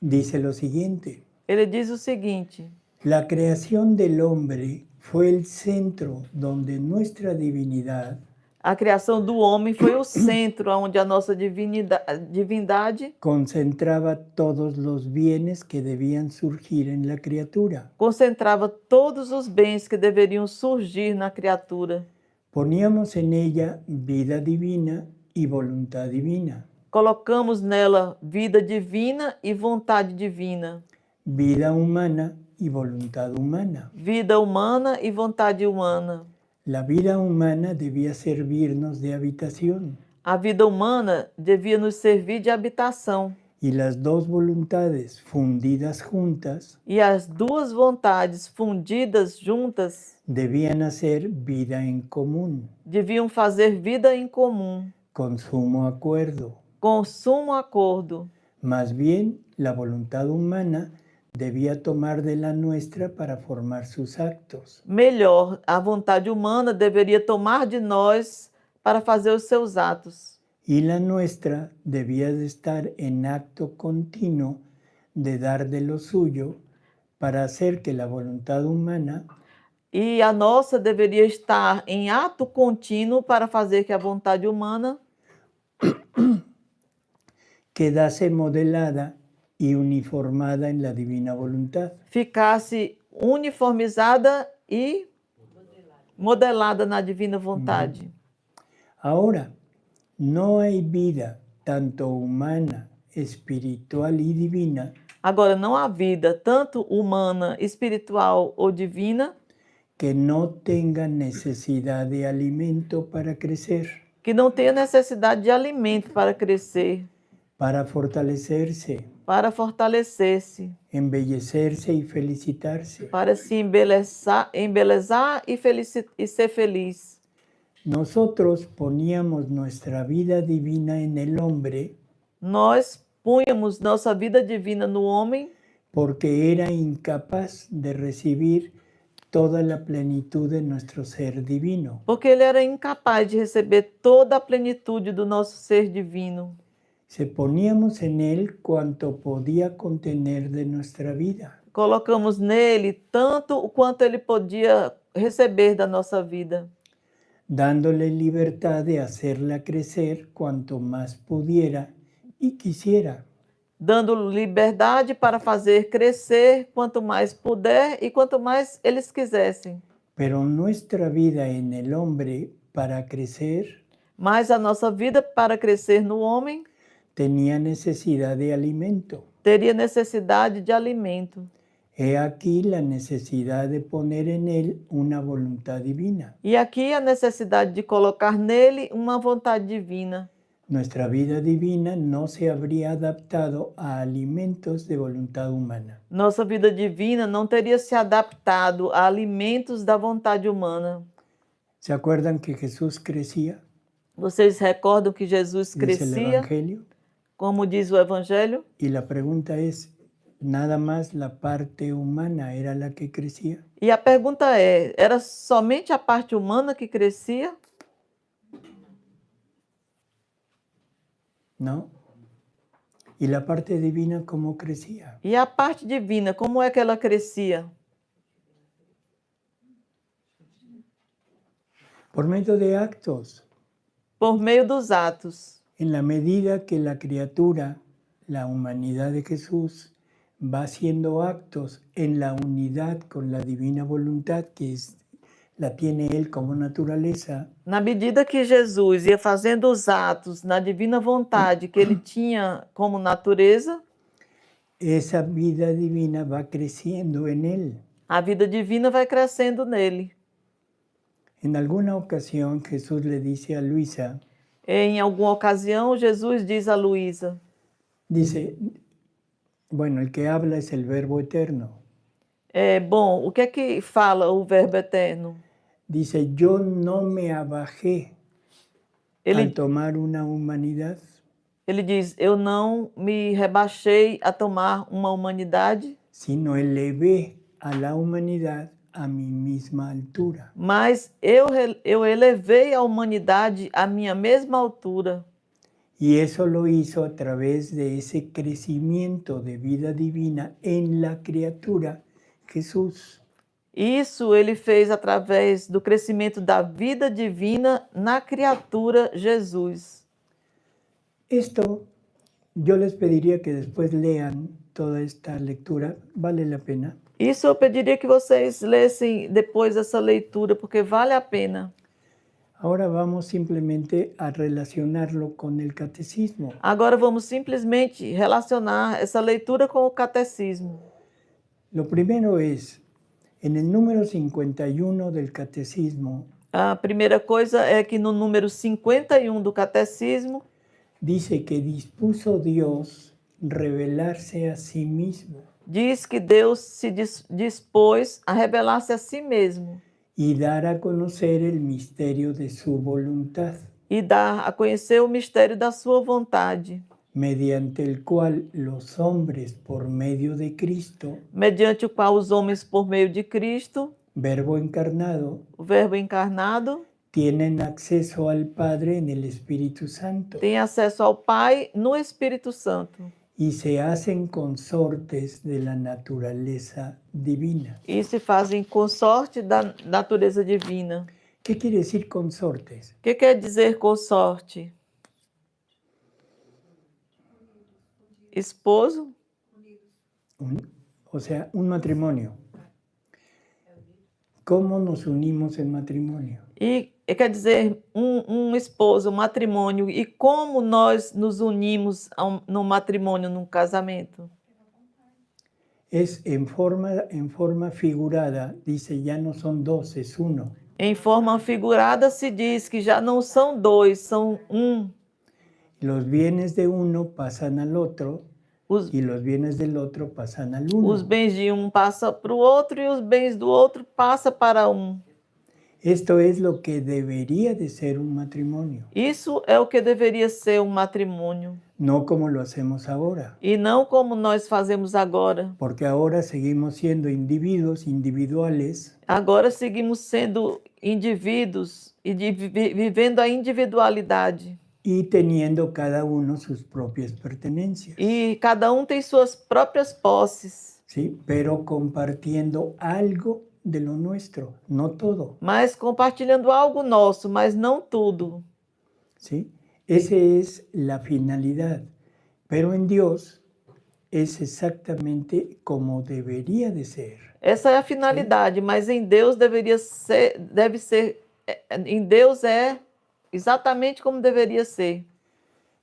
dice lo siguiente: ele diz o seguinte: la creación del hombre fue el centro donde nuestra divinidad a criação do homem foi o centro onde a nossa divindade concentraba todos los bienes que debían surgir en la criatura. concentrava todos os bens que deveriam surgir na criatura. Poníamos en ella vida divina y voluntad divina, Colocamos nela vida divina e vontade divina, vida humana y voluntad humana. vida humana e vontade humana. La vida humana debía servirnos de habitación A vida humana devia nos servir de habitação y las dos voluntades fundidas juntas e as duas vontades fundidas juntas debían hacer vida en común, deviam fazer vida em comum, con sumo acuerdo. com sumo acordo. Más bien, la voluntad humana debía tomar de la nuestra para formar sus actos. Melhor, a vontade humana deveria tomar de nós para fazer os seus atos. Y la nuestra debía de estar en acto continuo de dar de lo suyo para hacer que la voluntad humana E a nossa deveria estar em ato contínuo para fazer que a vontade humana quedase modelada y uniformada en la divina voluntad. ficasse uniformizada e modelada na divina vontade. Ahora, no hay vida tanto humana, espiritual y divina Agora, não há vida, tanto humana, espiritual ou divina, que no tenga necesidad de alimento para crecer, que não tenha necessidade de alimento para crescer, para fortalecerse, para fortalecer-se, embellecerse y felicitarse. para se embelezar e ser feliz. Nosotros poníamos nuestra vida divina en el hombre Nós punhamos nossa vida divina no homem porque era incapaz de recibir toda la plenitud de nuestro ser divino. porque ele era incapaz de receber toda a plenitude do nosso ser divino. Se poníamos en él cuanto podía contener de nuestra vida. Colocamos nele tanto o quanto ele podia receber da nossa vida, dándole libertad de hacerla crecer cuanto más pudiera y quisiera. dando liberdade para fazer crescer quanto mais puder e quanto mais eles quisessem. Pero nuestra vida en el hombre para crecer Mas a nossa vida para crescer no homem tenía necesidad de alimento. teria necessidade de alimento. He aquí la necesidad de poner en él una voluntad divina. E aqui a necessidade de colocar nele uma vontade divina. Nuestra vida divina no se habría adaptado a alimentos de voluntad humana. Nossa vida divina não teria se adaptado a alimentos da vontade humana. ¿Se acuerdan que Jesús crecía? Vocês recordam que Jesus Dice el crescia, Evangelio. como diz o Evangelho? Y la pregunta es, ¿nada más la parte humana era la que crecía? E a pergunta é: era somente a parte humana que crescia? ¿No? ¿Y la parte divina cómo crecía? E a parte divina, como é que ela crescia? Por medio de actos. Por meio dos atos. En la medida que la criatura, la humanidad de Jesús, va haciendo actos en la unidad con la divina voluntad la tiene Él como naturaleza, Na medida que Jesus ia fazendo os atos na divina vontade que ele tinha como natureza, esa vida divina va creciendo en Él. a vida divina vai crescendo nele. En alguna ocasión Jesús le dice a Luisa, Em alguma ocasião, Jesus diz a Luísa, dice, bueno, el que habla es el Verbo eterno. bom, o que é que fala o Verbo Eterno? Dice, yo no me abajé al Ele, tomar una humanidad, ele diz, eu não me rebaixei a tomar uma humanidade, sino elevé a la humanidad a mi misma altura. mas eu elevei a humanidade à minha mesma altura. Y eso lo hizo a través de ese crecimiento de vida divina en la criatura, Jesús. Isso ele fez através do crescimento da vida divina na criatura Jesus. Esto yo les pediría que después lean toda esta lectura, vale la pena. Isso eu pediria que vocês lessem depois essa leitura, porque vale a pena. Ahora vamos simplemente a relacionarlo con el catecismo. Agora vamos simplesmente relacionar essa leitura com o catecismo. Lo primero es, en el número 51 del catecismo, A primeira coisa é que no número 51 do catecismo, dice que dispuso Dios revelarse a sí mismo diz que Deus se dispôs a revelar-se a si mesmo y dar a conocer el misterio de su voluntad, e dar a conhecer o mistério da sua vontade, mediante el cual los hombres por medio de Cristo, mediante o qual os homens, por meio de Cristo, Verbo encarnado, o Verbo encarnado, tienen acceso al Padre en el Espíritu Santo têm acesso ao Pai no Espírito Santo y se hacen consortes de la naturaleza divina. e se fazem consorte da natureza divina. ¿Qué quiere decir consortes? O que quer dizer consorte? Esposo, O sea, un matrimonio. ¿Cómo nos unimos en matrimonio? e quer dizer esposo, um matrimônio. E como nós nos unimos no matrimônio, num casamento? Es en forma figurada, dice, ya no son dos, es uno. Em forma figurada se diz que já não são dois, são um. Los bienes de uno pasan al otro Os, y los bienes del otro pasan al uno. os bens de um passam para o outro e os bens do outro passam para um. Esto es lo que debería de ser un matrimonio, Isso é o que deveria ser um matrimônio. no como lo hacemos ahora, E não como nós fazemos agora. porque ahora seguimos siendo individuos individuales Agora seguimos sendo indivíduos e vivendo a individualidade. y teniendo cada uno sus propias pertenencias, E cada um tem suas próprias posses, ¿sí? Pero compartiendo algo de lo nuestro, no todo, mas compartilhando algo nosso, mas não tudo. ¿sí? Esa es la finalidad, pero en Dios es exactamente como debería de ser. Essa é a finalidade, mas em Deus em Deus é exatamente como deveria ser.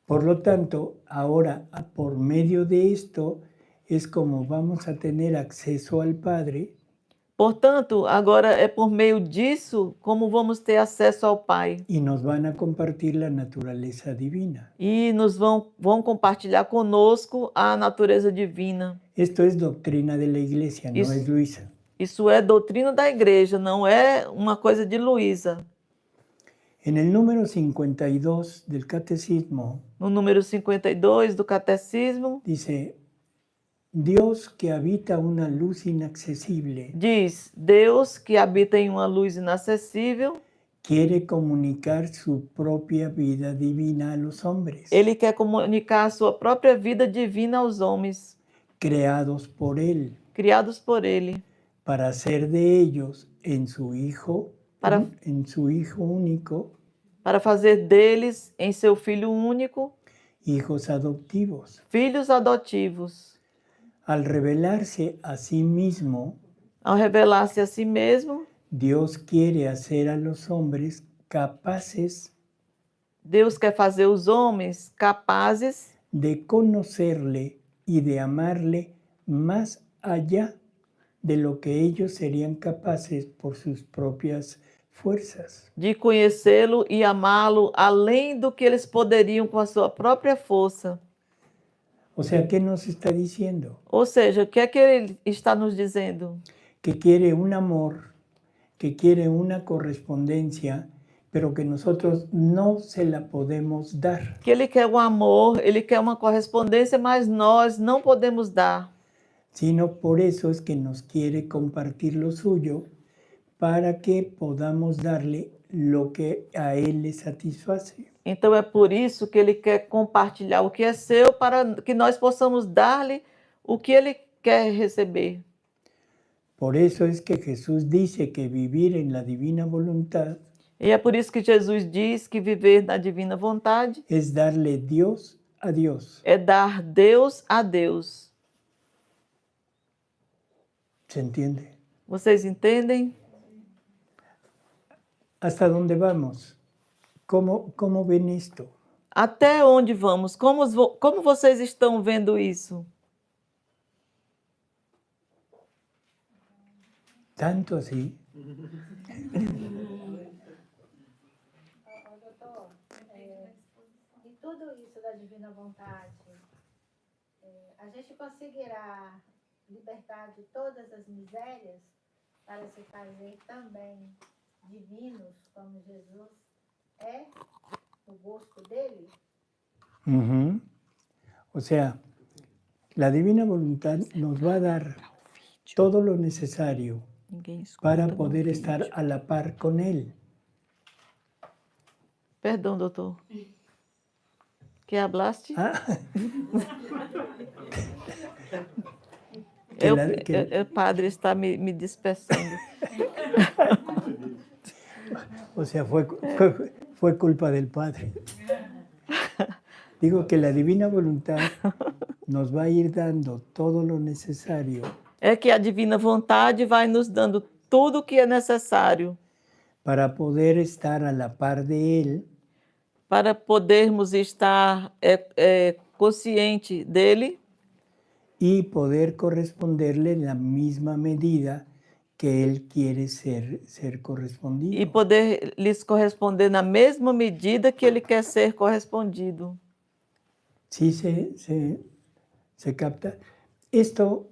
Por lo tanto, ahora por medio de esto es como vamos a tener acceso al Padre. Portanto, agora é por meio disso como vamos ter acesso ao Pai. Y nos van a compartir la naturaleza divina. E nos vão compartilhar conosco a natureza divina. Esto es doctrina de la iglesia, no Isso. es Luisa. Isso é doutrina da igreja, não é uma coisa de Luísa. En el número 52 del Catecismo No número 52 do Catecismo, dice, Dios que habita una luz inaccesible diz: Deus, que habita em uma luz inacessível, quiere comunicar su propia vida divina a los hombres, ele quer comunicar a sua própria vida divina aos homens, creados por Él, criados por ele, para hacer de ellos en su Hijo único, para fazer deles, em seu Filho único, hijos adoptivos. filhos adotivos. Al revelarse a sí mismo, Ao revelar-se a si mesmo, Dios quiere hacer a los hombres capaces Deus quer fazer os homens capazes de conocerle y de amarle más allá de lo que ellos serían capaces por sus propias fuerzas. de conhecê-lo e amá-lo além do que eles poderiam com a sua própria força. O sea, ¿qué nos está diciendo? Ou seja, o que é que ele está nos dizendo? Que quiere un amor, que quiere una correspondencia, pero que nosotros no se la podemos dar. Que ele quer um amor, ele quer uma correspondência, mas nós não podemos dar. Sino por eso es que nos quiere compartir lo suyo para que podamos darle lo que a Él le satisface. Então é por isso que ele quer compartilhar o que é seu, para que nós possamos dar-lhe o que ele quer receber. Por eso es que Jesús dice que vivir en la divina voluntad E é por isso que Jesus diz que viver na divina vontade es darle Dios a Dios. é dar Deus a Deus. ¿Se entiende? Vocês entendem? ¿Hasta dónde vamos? ¿Cómo ven esto? Até onde vamos? Como vocês estão vendo isso? Tanto así. Doutor, e tudo isso da divina vontade, a gente conseguirá libertar de todas as misérias para se fazer também divinos como Jesus é, no gosto dele? Ujú. O sea, la divina voluntad nos va a dar todo lo necesario Ninguém escuta, para não poder entende. estar a la par con Él. Perdão, doutor. Que hablaste? Ah, que O padre está me dispersando. o sea, fue culpa del Padre. Digo que la divina voluntad nos va a ir dando todo lo necesario É que a divina vontade vai nos dando tudo o que é necessário para poder estar a la par de Él para podermos estar consciente dele y poder corresponderle en la misma medida que Él quiere ser correspondido. e poder lhes corresponder na mesma medida que ele quer ser correspondido. ¿Sí se capta? Esto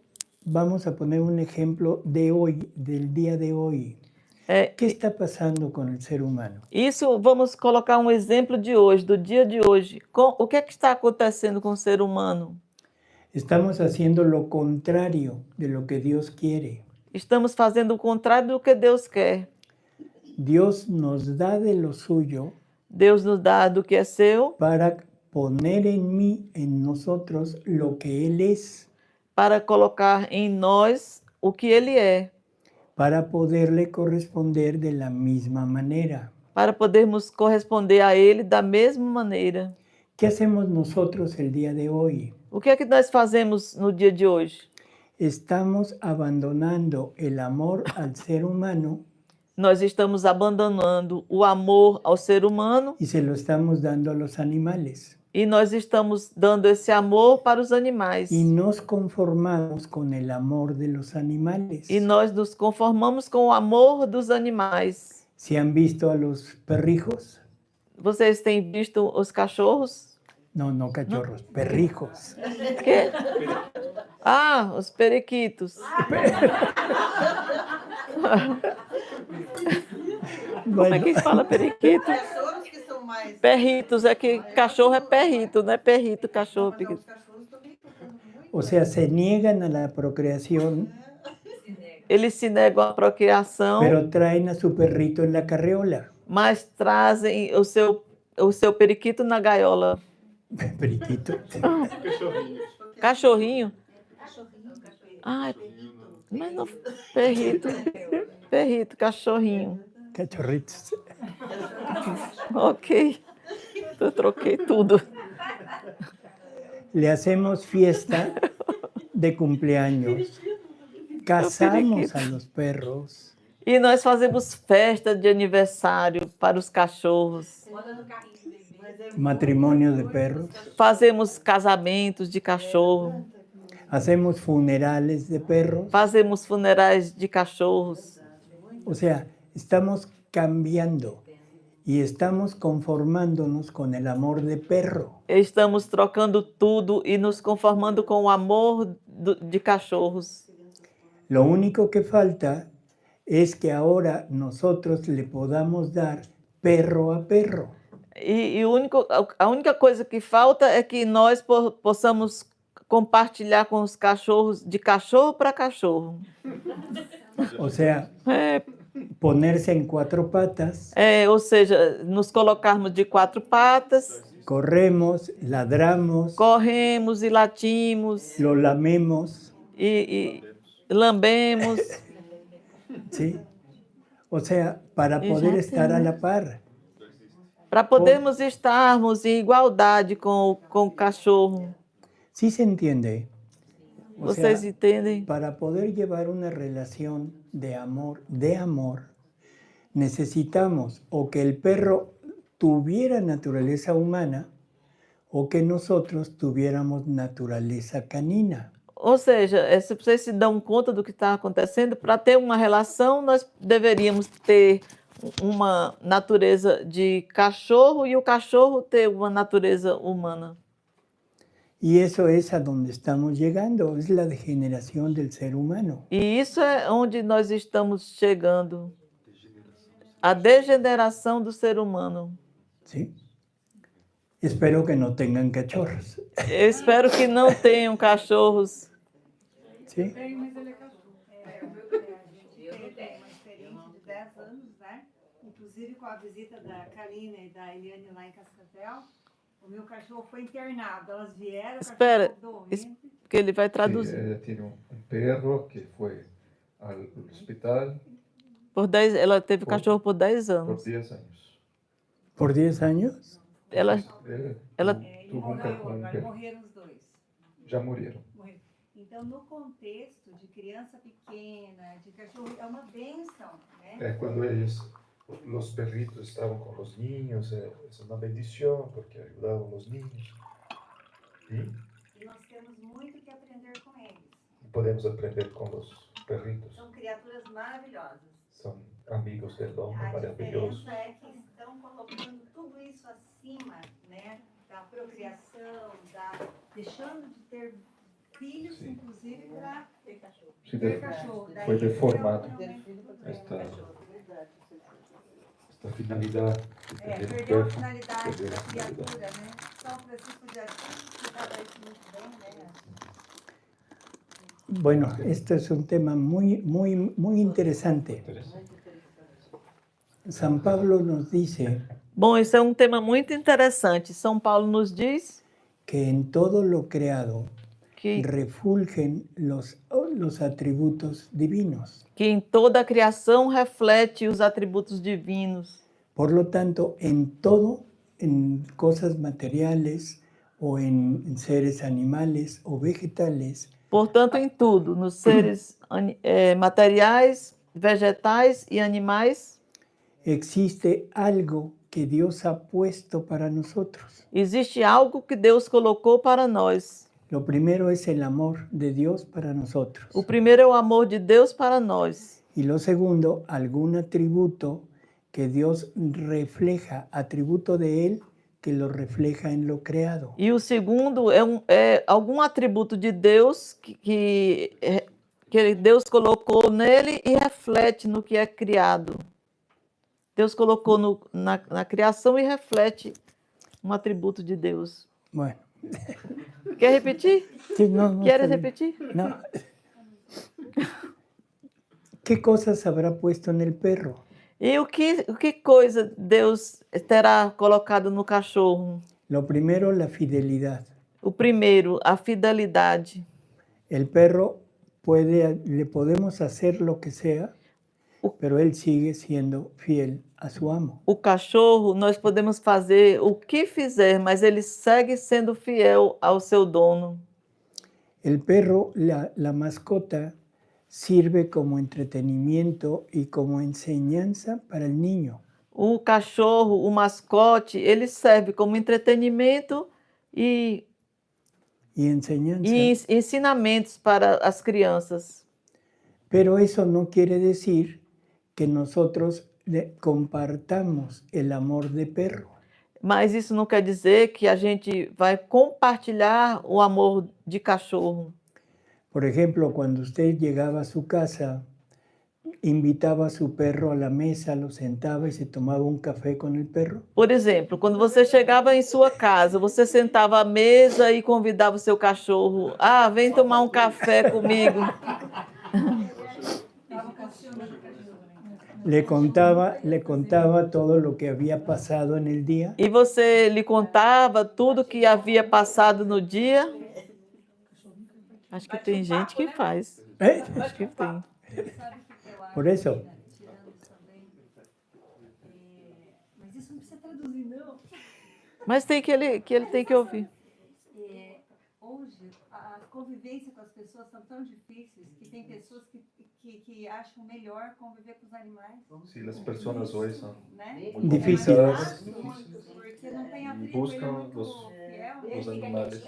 vamos a poner un ejemplo de hoy, del día de hoy. ¿Qué está pasando con el ser humano? Isso, vamos colocar um exemplo de hoje, do dia de hoje. O que é que está acontecendo com o ser humano? Estamos haciendo lo contrario de lo que Dios quiere. Estamos fazendo o contrário do que Deus quer. Dios nos da de lo suyo Deus nos dá do que é seu para poner en mí, en nosotros, lo que Él es, para colocar em nós o que ele é, para poderle corresponder de la misma manera. para podermos corresponder a ele da mesma maneira. ¿Qué hacemos nosotros el día de hoy? O que é que nós fazemos no dia de hoje? Estamos abandonando el amor al ser humano Nós estamos abandonando o amor ao ser humano y se lo estamos dando a los animales. e nós estamos dando esse amor para os animais. Y nos conformamos con el amor de los animales. E nós nos conformamos com o amor dos animais. ¿Se han visto a los perrijos? Vocês têm visto os cachorros? No cachorros, perrijos. Que? Ah, os periquitos. Como é que fala periquito? Cachorros que são mais. Perritos, é que cachorro é perrito, não é perrito, cachorro. Mas Periquito. os cachorros também estão ficando muito. O sea, se niegan a la procreación, Eles se negam à procriação, pero traen a su perrito en la carreola. mas trazem o seu periquito na gaiola. Periquito. Cachorrinho? Ai, mas não. Perrito, cachorrinho. Cachorritos. Ok. Eu troquei tudo. Le hacemos fiesta de cumpleaños. Casamos a los perros. E nós fazemos festa de aniversário para os cachorros. Matrimonio de perros. Fazemos casamentos de cachorro. Hacemos funerales de perros. Fazemos funerais de cachorros. O sea, estamos cambiando y estamos conformándonos con el amor de perro. Estamos trocando tudo e nos conformando com o amor de cachorros. Lo único que falta es que ahora nosotros le podamos dar perro a perro. E a única coisa que falta é que nós possamos compartilhar com os cachorros de cachorro para cachorro. O sea, É, ponerse en cuatro patas, ou seja, nos colocarmos de quatro patas, corremos, ladramos, corremos e latimos lo lamemos, e lambemos, ¿sí? O sea, para poder estar a la par. para podermos estarmos em igualdade com o cachorro. ¿Sí se entiende? O sea, Vocês entendem? para poder llevar una relación de amor, necesitamos o que el perro tuviera naturaleza humana o que nosotros tuviéramos naturaleza canina. Ou seja, se vocês se dão conta do que está acontecendo, para ter uma relação, nós deveríamos ter uma natureza de cachorro e o cachorro ter uma natureza humana. Y eso es a donde estamos llegando, es la degeneración del ser humano. E isso é onde nós estamos chegando. A degeneração do ser humano. ¿Sí? Espero que no tengan cachorros. Eu espero que não tenham cachorros. ¿Sí? A gente tem uma experiência de 10 anos, né? Inclusive com a visita da Karina e da Eliane lá em Cascavel. O meu cachorro foi internado. Elas vieram, Espera, cachorro doente. que ele vai Sí, traduzir. ella tiene un perro que fue al hospital Ela teve cachorro por 10 por anos. 10 años. ¿Por 10 años? Ela, ela E tuvo morreu, um agora perro. morreram os dois. Ya murieron. Morreram. Então, no contexto de criança pequena, de cachorro, é uma bênção, né? Cuando los perritos estaban con los niños, es una bendición porque ayudaban a los niños. Y E nós temos muito que aprender com eles. podemos aprender con los perritos. São criaturas maravilhosas. Son amigos del hombre A maravillosos. diferença é que estão colocando tudo isso acima, né, da procriação, deixando de ter filhos, Sim. inclusive, para Sí, ter cachorro. Daí fue deformado realmente o problema. esta finalidad de tener un Perdeu a perro. finalidade Perdeu da a finalidade. criatura, né? São Francisco de Assis explicava isso muito bem, né? Bueno, esto es un tema muy interesante. Interesante. San Pablo nos dice Bom, isso é um tema muito interessante. São Paulo nos diz que en todo lo creado que refulgen los atributos divinos. em toda a criação reflete os atributos divinos. Por lo tanto, en todo, en cosas materiales o en seres animales o vegetales, Portanto, em tudo, nos seres materiais, vegetais e animais, existe algo que Dios ha puesto para nosotros. existe algo que Deus colocou para nós. Lo primero es el amor de Dios para nosotros. O primeiro é o amor de Deus para nós. Y lo segundo, algún atributo que Dios refleja, atributo de Él que lo refleja en lo creado. E o segundo é algum atributo de Deus que Deus colocou nele e reflete no que é criado. Deus colocou na criação e reflete um atributo de Deus. Bueno, Quer repetir? sí, no, ¿Quieres está bien. repetir? No. ¿Qué cosas habrá puesto en el perro? E o que coisa Deus terá colocado no cachorro? Lo primero, la fidelidad. O primeiro, a fidelidade. El perro le podemos hacer lo que sea, pero él sigue siendo fiel a su amo. O cachorro, nós podemos fazer o que fizer, mas ele segue sendo fiel ao seu dono. El perro, la mascota, sirve como entretenimiento y como enseñanza para el niño. O cachorro, o mascote, ele serve como entretenimento e Enseñanza. ensinamentos para as crianças. Pero eso no quiere decir que nosotros compartamos el amor de perro. Mas isso não quer dizer que a gente vai compartilhar o amor de cachorro. Por ejemplo, cuando usted llegaba a su casa, invitaba a su perro a la mesa, lo sentaba y se tomaba un café con el perro. Por exemplo, quando você chegava em sua casa, você sentava à mesa e convidava o seu cachorro. Ah, vem tomar um café comigo. Le contaba todo lo que había pasado en el día. E você lhe contava tudo que havia passado no dia. Acho que tem gente que faz. ¿Eh? Acho que tem. Por eso, Mas isso não precisa traduzir, não. Mas tem que ele tem que ouvir. Hoje, a convivência com as pessoas são tão difíceis que tem pessoas que acham melhor conviver com os animais, Sí, las personas hoy son né? muy Difíciles. Complicadas, porque não tem y abrigo, ele é buscan muito fiel, los animales.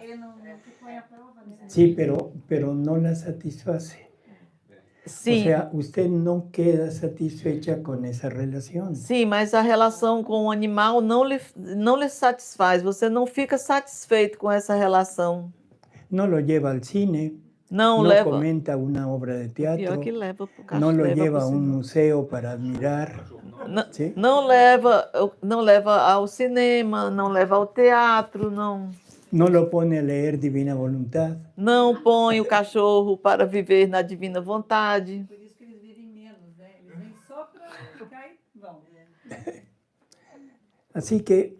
ele não se põe à prova, né? sí, pero no la satisface. O Sim, sea, usted no queda satisfecha con esa relación. sim, mas a relação com o animal não lhe satisfaz. Você não fica satisfeito com essa relação. No lo lleva al cine, Não no leva. comenta una obra de Pior teatro, que leva pro no cachorro. lo leva lleva pro a un cinema. museo para admirar. ¿sí? Não leva ao cinema, não leva ao teatro, No lo pone a leer Divina Voluntad. não põe o cachorro para viver na divina vontade. Por isso que eles vivem menos, né? Eles vêm só para ficar e vão. Así que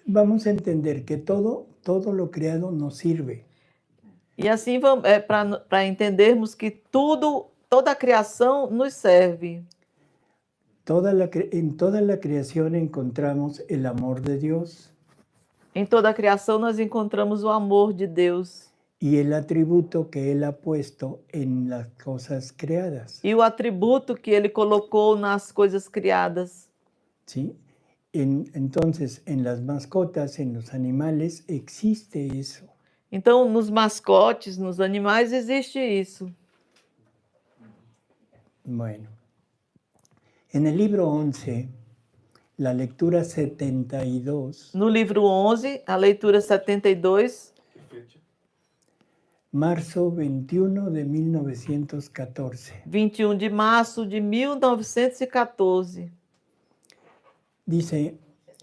vamos a entender que todo lo creado nos sirve. E assim para entendermos que toda a criação nos serve. En toda la creación encontramos el amor de Dios Em toda a criação nós encontramos o amor de Deus y el atributo que Él ha puesto en las cosas creadas. e o atributo que ele colocou nas coisas criadas. ¿sí? Entonces, en las mascotas, en los animales, existe eso. Então, nos mascotes, nos animais, existe isso. Bueno, en el libro 11, la lectura 72, No livro 11, a leitura 72, ¿Qué fecha? marzo 21 de 1914, 21 de março de 1914. dice,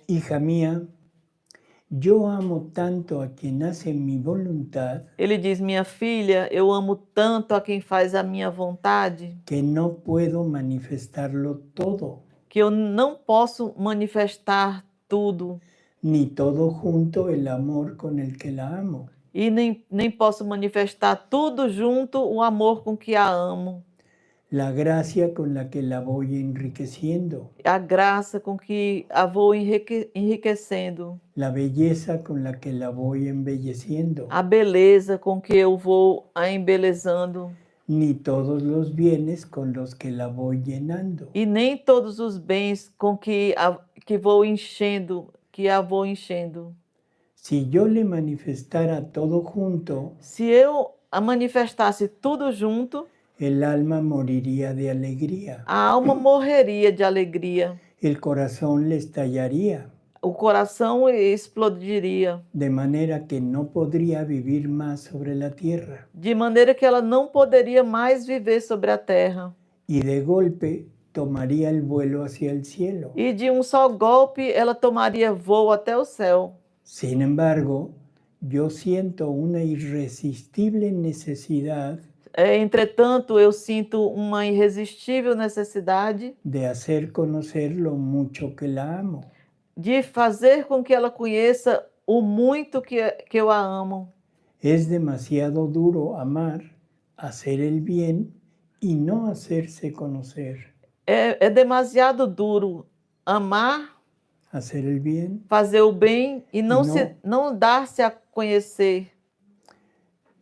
hija mía, yo amo tanto a quien hace mi voluntad Ele diz: minha filha, eu amo tanto a quem faz a minha vontade que no puedo manifestarlo todo, que eu não posso manifestar tudo ni todo junto el amor con el que la amo. e nem posso manifestar tudo junto o amor com que a amo, La gracia con la que la voy enriqueciendo, a graça com que a vou enriquecendo, la belleza con la que la voy embelleciendo, a beleza com que eu vou a embelezando, ni todos los bienes con los que la voy llenando. e nem todos os bens com que vou enchendo, que a vou enchendo. Si yo le manifestara todo junto, Se eu a manifestasse tudo junto, el alma moriría de alegría, a alma morreria de alegria, el corazón le estallaría, o coração explodiria, de manera que no podría vivir más sobre la tierra. de maneira que ela não poderia mais viver sobre a terra. y de golpe tomaría el vuelo hacia el cielo. E de um só golpe ela tomaria voo até o céu. Sin embargo, yo siento una irresistible necesidad Entretanto, eu sinto uma irresistível necessidade de hacer conocer lo mucho que la amo. de fazer com que ela conheça o muito que eu a amo. Es demasiado duro amar, hacer el bien y no hacerse conocer. É demasiado duro amar, Hacer el bien. fazer o bem e Não. não dar-se a conhecer.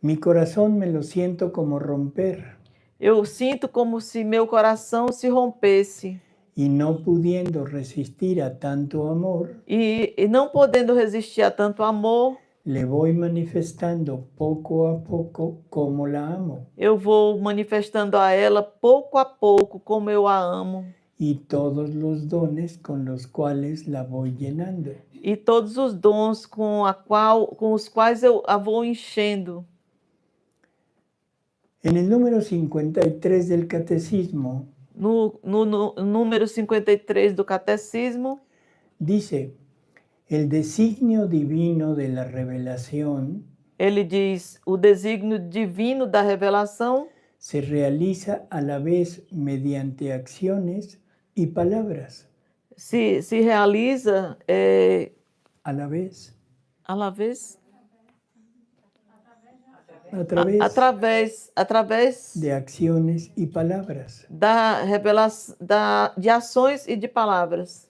Mi corazón me lo siento como romper Eu sinto como se meu coração se rompesse. y no pudiendo resistir a tanto amor, E não podendo resistir a tanto amor, le voy manifestando poco a poco cómo la amo eu vou manifestando a ela pouco a pouco como eu a amo. y todos los dones con los cuales la voy llenando. E todos os dons com os quais eu a vou enchendo. En el número 53 del Catecismo No número 53 do Catecismo, dice, el designio divino de la revelación ele diz: o desígnio divino da revelação se realiza a la vez mediante acciones y palabras. se realiza A la vez. à la vez, A través através de acciones y palabras. da revelação, de ações e de palavras.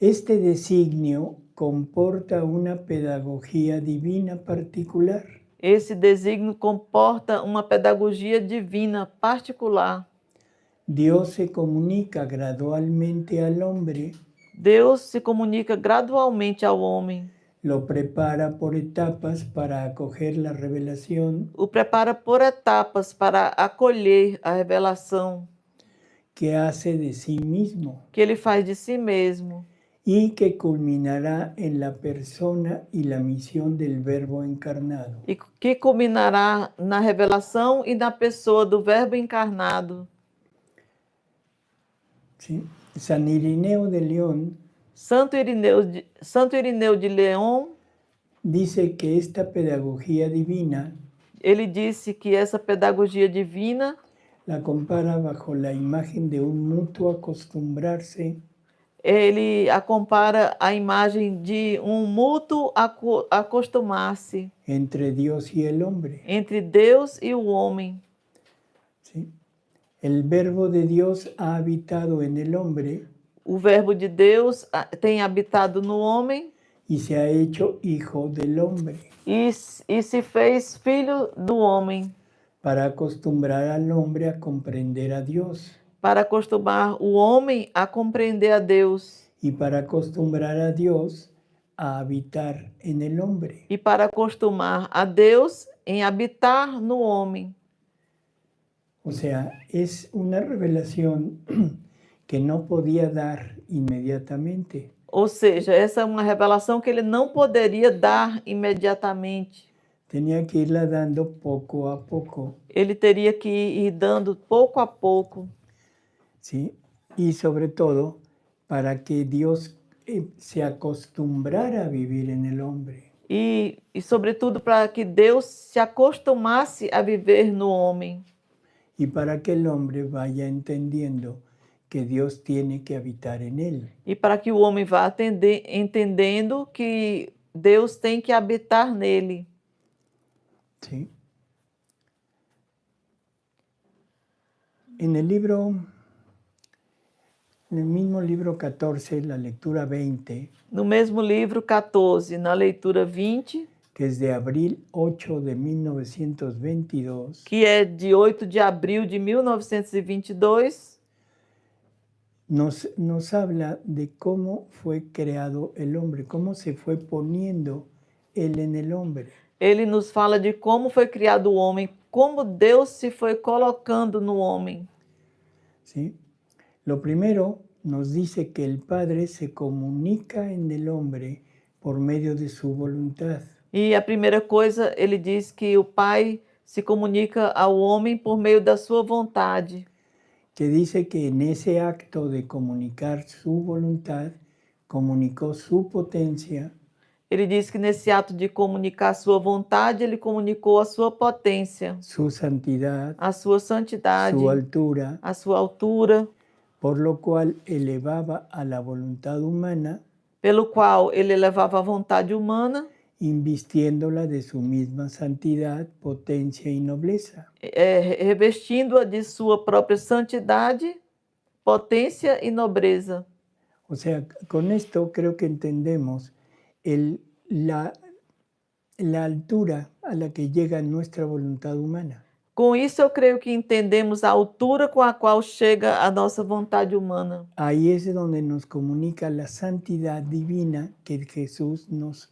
Este designio comporta una pedagogía divina particular Esse desígnio comporta uma pedagogia divina particular. Dios se comunica gradualmente al hombre, Deus se comunica gradualmente ao homem, lo prepara por etapas para acoger la revelación o prepara por etapas para acolher a revelação que hace de sí mismo que ele faz de si mesmo y que culminará en la persona y la misión del Verbo encarnado. e que culminará na revelação e na pessoa do Verbo encarnado. ¿Sí? San Irineo de León Santo Irineu de León, dice que esta pedagogía divina ele disse que essa pedagogia divina la compara bajo la imagen de un mutuo acostumbrarse ele a compara à imagem de um mútuo acostumar-se entre Dios y el hombre. entre Deus e o homem. ¿Sí? El Verbo de Dios ha habitado en el hombre O Verbo de Deus tem habitado no homem y se ha hecho hijo del hombre e se fez filho do homem, para acostumbrar al hombre a comprender a Dios para acostumar o homem a compreender a Deus y para acostumbrar a Dios a habitar en el hombre. e para acostumar a Deus em habitar no homem. O sea, es una revelación que no podía dar inmediatamente. Ou seja, essa é uma revelação que ele não poderia dar imediatamente. Tenía que irla dando poco a poco, Ele teria que ir dando pouco a pouco. ¿sí? Y sobre todo para que Dios se acostumbrara a vivir en el hombre. E sobretudo, para que Deus se acostumasse a viver no homem. Y para que el hombre vaya entendiendo que Dios tiene que habitar en él. E para que o homem vá entendendo que Deus tem que habitar nele. ¿Sí? En el mismo libro 14, la lectura 20, No mesmo livro 14, na leitura 20, que es de abril 8 de 1922, que é de 8 de abril de 1922, nos habla de cómo fue creado el hombre, cómo se fue poniendo él en el hombre. ele nos fala de como foi criado o homem, como Deus se foi colocando no homem. ¿Sí? Lo primero nos dice que el Padre se comunica en el hombre por medio de su voluntad. E a primeira coisa, ele diz que o Pai se comunica ao homem por meio da sua vontade. que dice que en ese acto de comunicar su voluntad, comunicó su potencia, Ele diz que nesse ato de comunicar a sua vontade, ele comunicou a sua potência, su santidad, a sua santidade, su altura, a sua altura, por lo cual elevaba a la voluntad humana, pelo qual ele elevava a vontade humana, invistiéndola de su misma santidad, potencia y nobleza. revestindo-a de sua própria santidade, potência e nobreza. O sea, con esto creo que entendemos la altura a la que llega nuestra voluntad humana. Com isso, eu creio que entendemos a altura com a qual chega a nossa vontade humana. Ahí es donde nos comunica la santidad divina que Jesús nos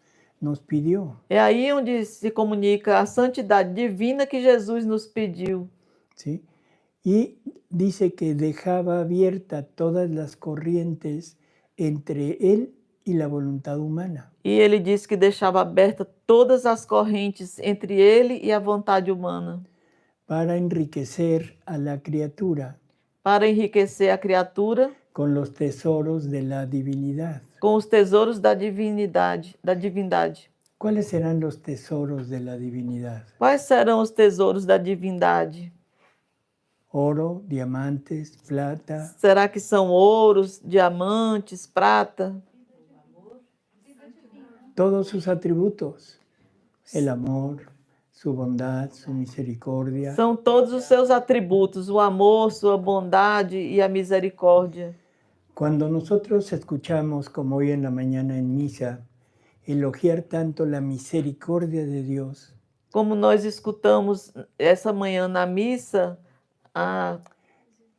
pidió. É aí onde se comunica a santidade divina que Jesus nos pediu. ¿Sí? Y dice que dejaba abierta todas las corrientes entre él y la voluntad humana. E ele disse que deixava aberta todas as correntes entre ele e a vontade humana, para enriquecer a la criatura para enriquecer a criatura con los tesoros de la divinidad. com os tesouros da divindade. ¿Cuáles serán los tesoros de la divinidad? Quais serão os tesouros da divindade? Oro, diamantes, plata, Será que são ouros, diamantes, prata? todos sus atributos, el amor, su bondad, su misericordia. São todos os seus atributos, o amor, sua bondade e a misericórdia. Cuando nosotros escuchamos, como hoy en la mañana en misa, elogiar tanto la misericordia de Dios, Como nós escutamos essa manhã na missa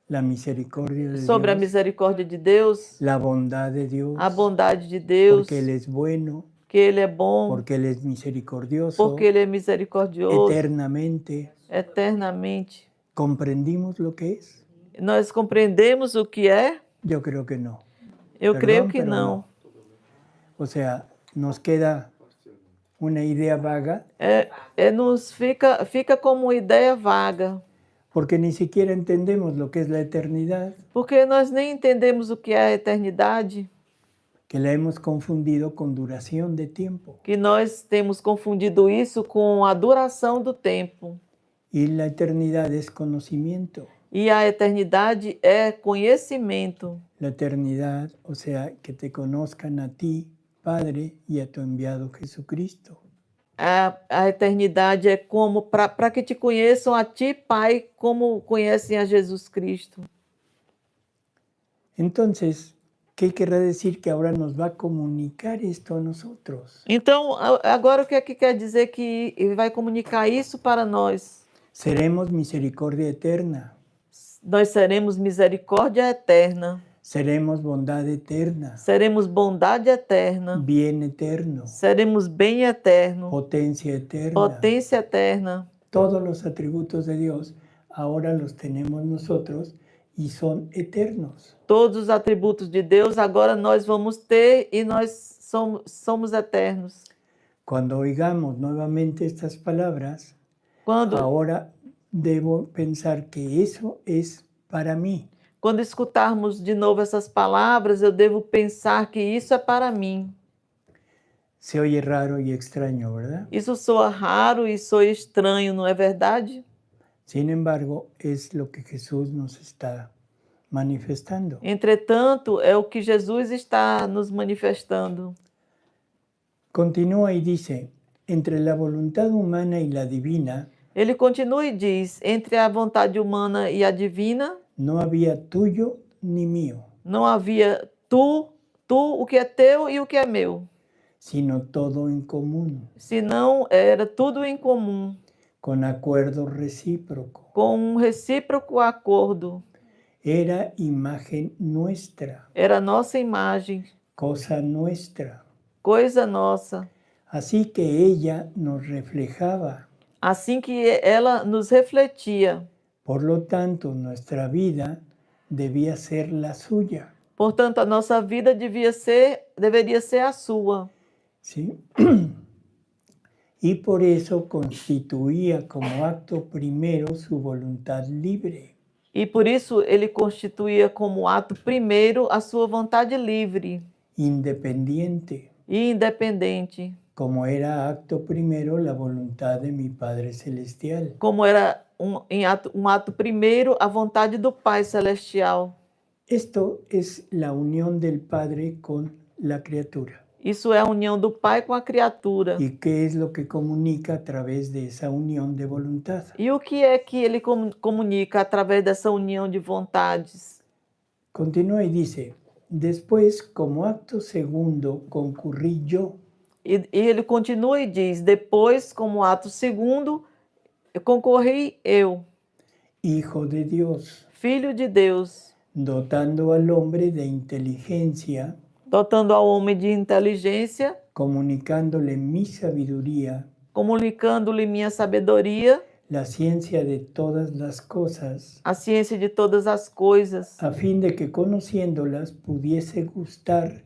la misericordia de sobre a Dios, misericórdia de Deus, la bondad de Dios, a bondade de Deus, porque Él es bueno, que Ele é bom, porque Él es misericordioso, porque Ele é misericordioso, eternamente. eternamente. ¿Comprendimos lo que es? Nós compreendemos o que é? Yo creo que no. Eu Perdão, creio que pero não. O sea, nos queda una idea vaga Nos fica como uma ideia vaga, porque ni siquiera entendemos lo que es la eternidad, porque nós nem entendemos o que é a eternidade, que la hemos confundido con duración de tiempo. que nós temos confundido isso com a duração do tempo. Y la eternidad es conocimiento. E a eternidade é conhecimento. La eternidad, o sea, que te conozcan a ti, Padre, y a tu enviado Jesucristo. A eternidade é como para que te conheçam a ti, Pai, como conhecem a Jesus Cristo. Entonces, ¿qué querrá decir que ahora nos va a comunicar esto a nosotros? Então, agora o que é que quer dizer que ele vai comunicar isso para nós? Seremos misericordia eterna, Nós seremos misericórdia eterna, seremos bondad eterna, seremos bondade eterna, bien eterno, seremos bem eterno, potencia eterna. potência eterna. Todos los atributos de Dios ahora los tenemos nosotros y son eternos. Todos os atributos de Deus agora nós vamos ter e nós somos eternos. Cuando oigamos nuevamente estas palabras, Quando ahora debo pensar que eso es para mí. Quando escutarmos de novo essas palavras, eu devo pensar que isso é para mim. Se oye raro y extraño, ¿verdad? Isso soa raro e soa estranho, não é verdade? Sin embargo, es lo que Jesús nos está manifestando. Entretanto, é o que Jesus está nos manifestando. Continúa y dice, entre la voluntad humana y la divina, Ele continua e diz, entre a vontade humana e a divina, no había tuyo ni mío, não havia tu, o que é teu e o que é meu, sino todo en común, senão era tudo em comum, con acuerdo recíproco. com recíproco acordo. Era imagen nuestra, Era nossa imagem, cosa nuestra. coisa nossa. Así que ella nos reflejaba. Assim que ela nos refletia. Por lo tanto, nuestra vida debía ser la suya. Portanto, a nossa vida deveria ser a sua. ¿Sí? Y por eso constituía como acto primero su voluntad libre. E por isso ele constituía como ato primeiro a sua vontade livre independiente, e independente, como era acto primero la voluntad de mi Padre Celestial. como era um ato primeiro a vontade do Pai Celestial. Esto es la unión del Padre con la criatura. Isso é a união do Pai com a criatura. ¿Y qué es lo que comunica a través de esa unión de voluntad? E o que é que ele comunica através dessa união de vontades? Continúa y dice, después, como acto segundo, concurrí yo. E ele continua e diz, depois, como ato segundo, concorri eu, Hijo de Dios, Filho de Deus, dotando al hombre de inteligencia, dotando ao homem de inteligência, comunicándole mi sabiduría, comunicando-lhe minha sabedoria, la ciencia de todas las cosas, a ciência de todas as coisas, a fin de que conociéndolas pudiese gustar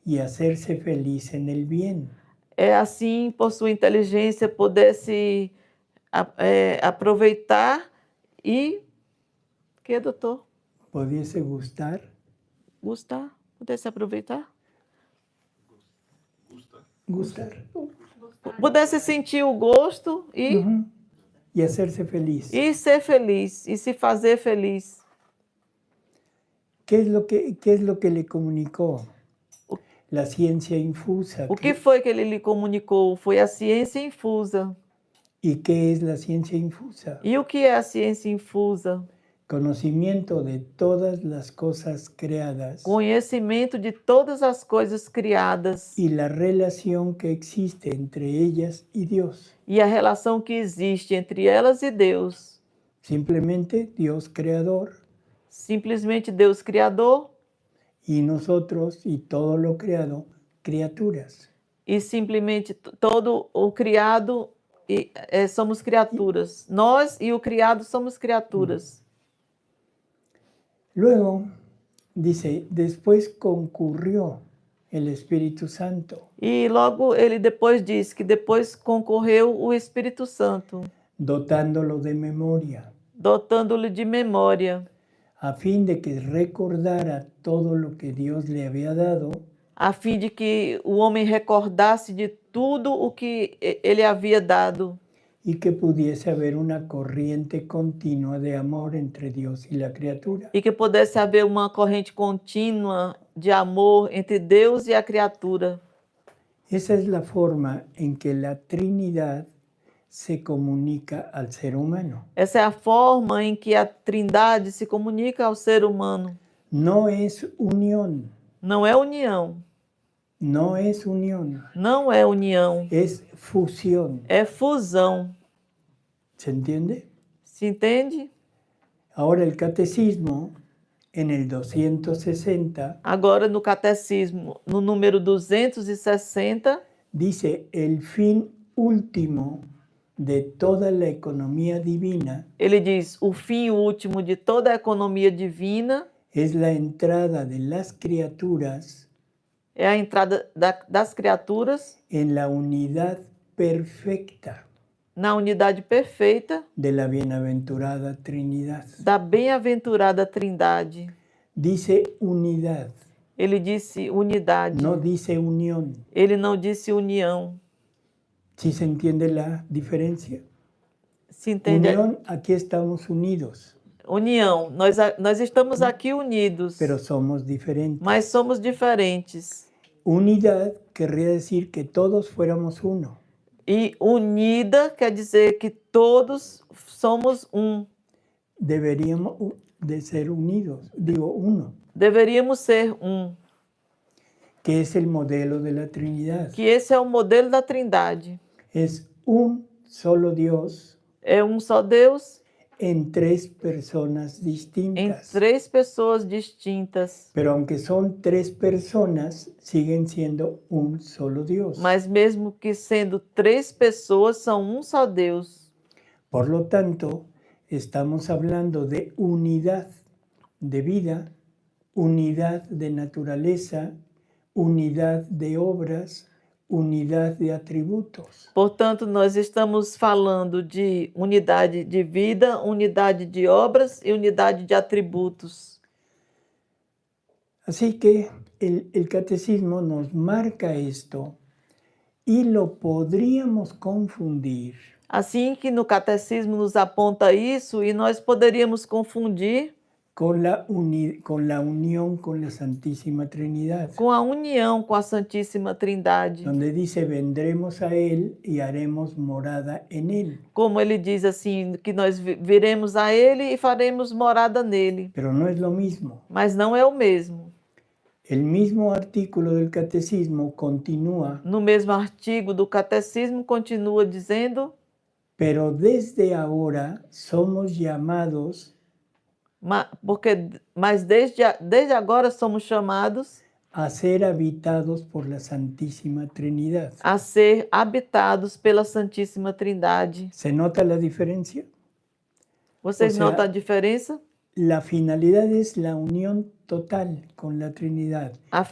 y hacerse feliz en el bien. é assim, por sua inteligência, pudesse aproveitar e... Que, doutor? Pudiese gustar Gustar? Pudesse aproveitar? gustar Pudesse sentir o gosto e, Ujú. Y hacerse feliz. e ser feliz, e se fazer feliz. ¿Qué es lo que le comunicó? La ciencia infusa. O que foi que ele lhe comunicou? Foi a ciência infusa. ¿Y qué es la ciencia infusa? E o que é a ciência infusa? Conocimiento de todas las cosas creadas Conhecimento de todas as coisas criadas y la relación que existe entre ellas y Dios. e a relação que existe entre elas e Deus. Simplemente Dios creador Simplesmente Deus Criador y nosotros y todo lo creado, criaturas. e simplesmente todo o criado somos criaturas. Nós e o criado somos criaturas. Luego dice, después concurrió el Espíritu Santo, E logo ele depois diz que depois concorreu o Espírito Santo, dotándolo de memoria, dotando-lhe de memória, a fin de que recordara todo lo que Dios le había dado a fim de que o homem recordasse de tudo o que ele havia dado y que pudiese haber una corriente continua de amor entre Dios y la criatura. e que pudesse haver uma corrente contínua de amor entre Deus e a criatura. Esa es la forma en que la Trinidad se comunica al ser humano. Essa é a forma em que a Trindade se comunica ao ser humano. No es unión, Não é união, no es unión, não é união, es fusión. é fusão. ¿Se entiende? Se entende? Ahora el catecismo, en el 260, Agora, no Catecismo, no número 260, dice, el fin último de toda la economía divina ele diz: o fim último de toda a economia divina es la entrada de las criaturas é a entrada das criaturas en la unidad perfecta na unidade perfeita de la bienaventurada Trinidad. da bem-aventurada Trindade. Dice unidad, Ele disse unidade, no dice unión. ele não disse união. ¿Sí se entiende la diferencia? Se entende? Unión, aquí estamos unidos, União. Nós estamos aqui unidos, pero somos diferentes. mas somos diferentes. Unidad querría decir que todos fuéramos uno. E unida quer dizer que todos somos um. Deberíamos de ser unidos, digo uno, Deveríamos ser um. que es el modelo de la Trinidad. Que esse é o modelo da Trindade. Es un solo Dios É um só Deus en tres personas em distintas. três pessoas distintas. Pero aunque son tres personas, siguen siendo un solo Dios. Mas mesmo que sendo três pessoas, são um só Deus. Por lo tanto, estamos hablando de unidad de vida, unidad de naturaleza, unidad de obras, unidad de atributos. Portanto, nós estamos falando de unidade de vida, unidade de obras e unidade de atributos. Así que el catecismo nos marca esto y lo podríamos confundir Assim que no catecismo nos aponta isso, e nós poderíamos confundir con la unión con la Santísima Trinidad, com a união com a Santíssima Trindade. donde dice, vendremos a Él y haremos morada en Él. Como ele diz assim, que nós viremos a Ele e faremos morada nele. Pero no es lo mismo. Mas não é o mesmo. El mismo artículo del catecismo continúa, No mesmo artigo do catecismo continua dizendo, pero desde ahora somos llamados mas desde agora somos chamados a ser habitados por la Santísima Trinidad. a ser habitados pela Santíssima Trindade. ¿Se nota la diferencia? Vocês Ou seja, notam a diferença? La finalidad es la unión total con la Trinidad. A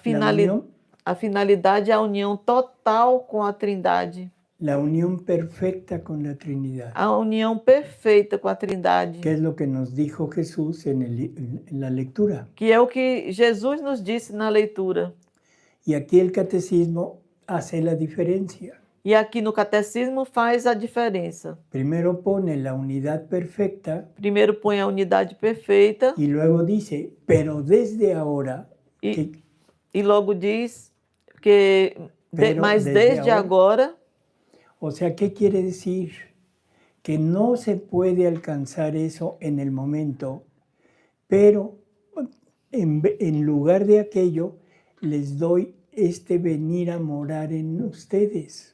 finalidade é a união total com a Trindade. La unión perfecta con la Trinidad. A união perfeita com a Trindade. Que es lo que nos dijo Jesús en la lectura. Que é o que Jesus nos disse na leitura. Y aquí el catecismo hace la diferencia. E aqui no catecismo faz a diferença. Primero pone la unidad perfecta. Primeiro põe a unidade perfeita. Y luego dice, pero desde ahora. E logo diz que, mas desde agora. O sea, ¿qué quiere decir? Que no se puede alcanzar eso en el momento, pero en lugar de aquello, les doy venir a morar en ustedes.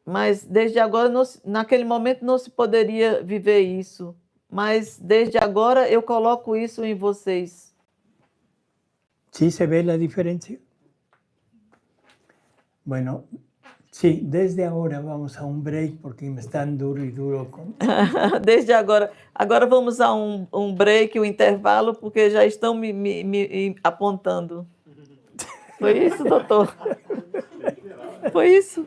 Mas desde agora, naquele momento não se poderia viver isso. Mas desde agora eu coloco isso em vocês. ¿Sí se ve la diferencia? Bueno, sí, desde ahora vamos a un break porque me están duro y duro con... Desde agora. Agora vamos a um break, um intervalo, porque já estão me apontando. Foi isso, doutor? Foi isso?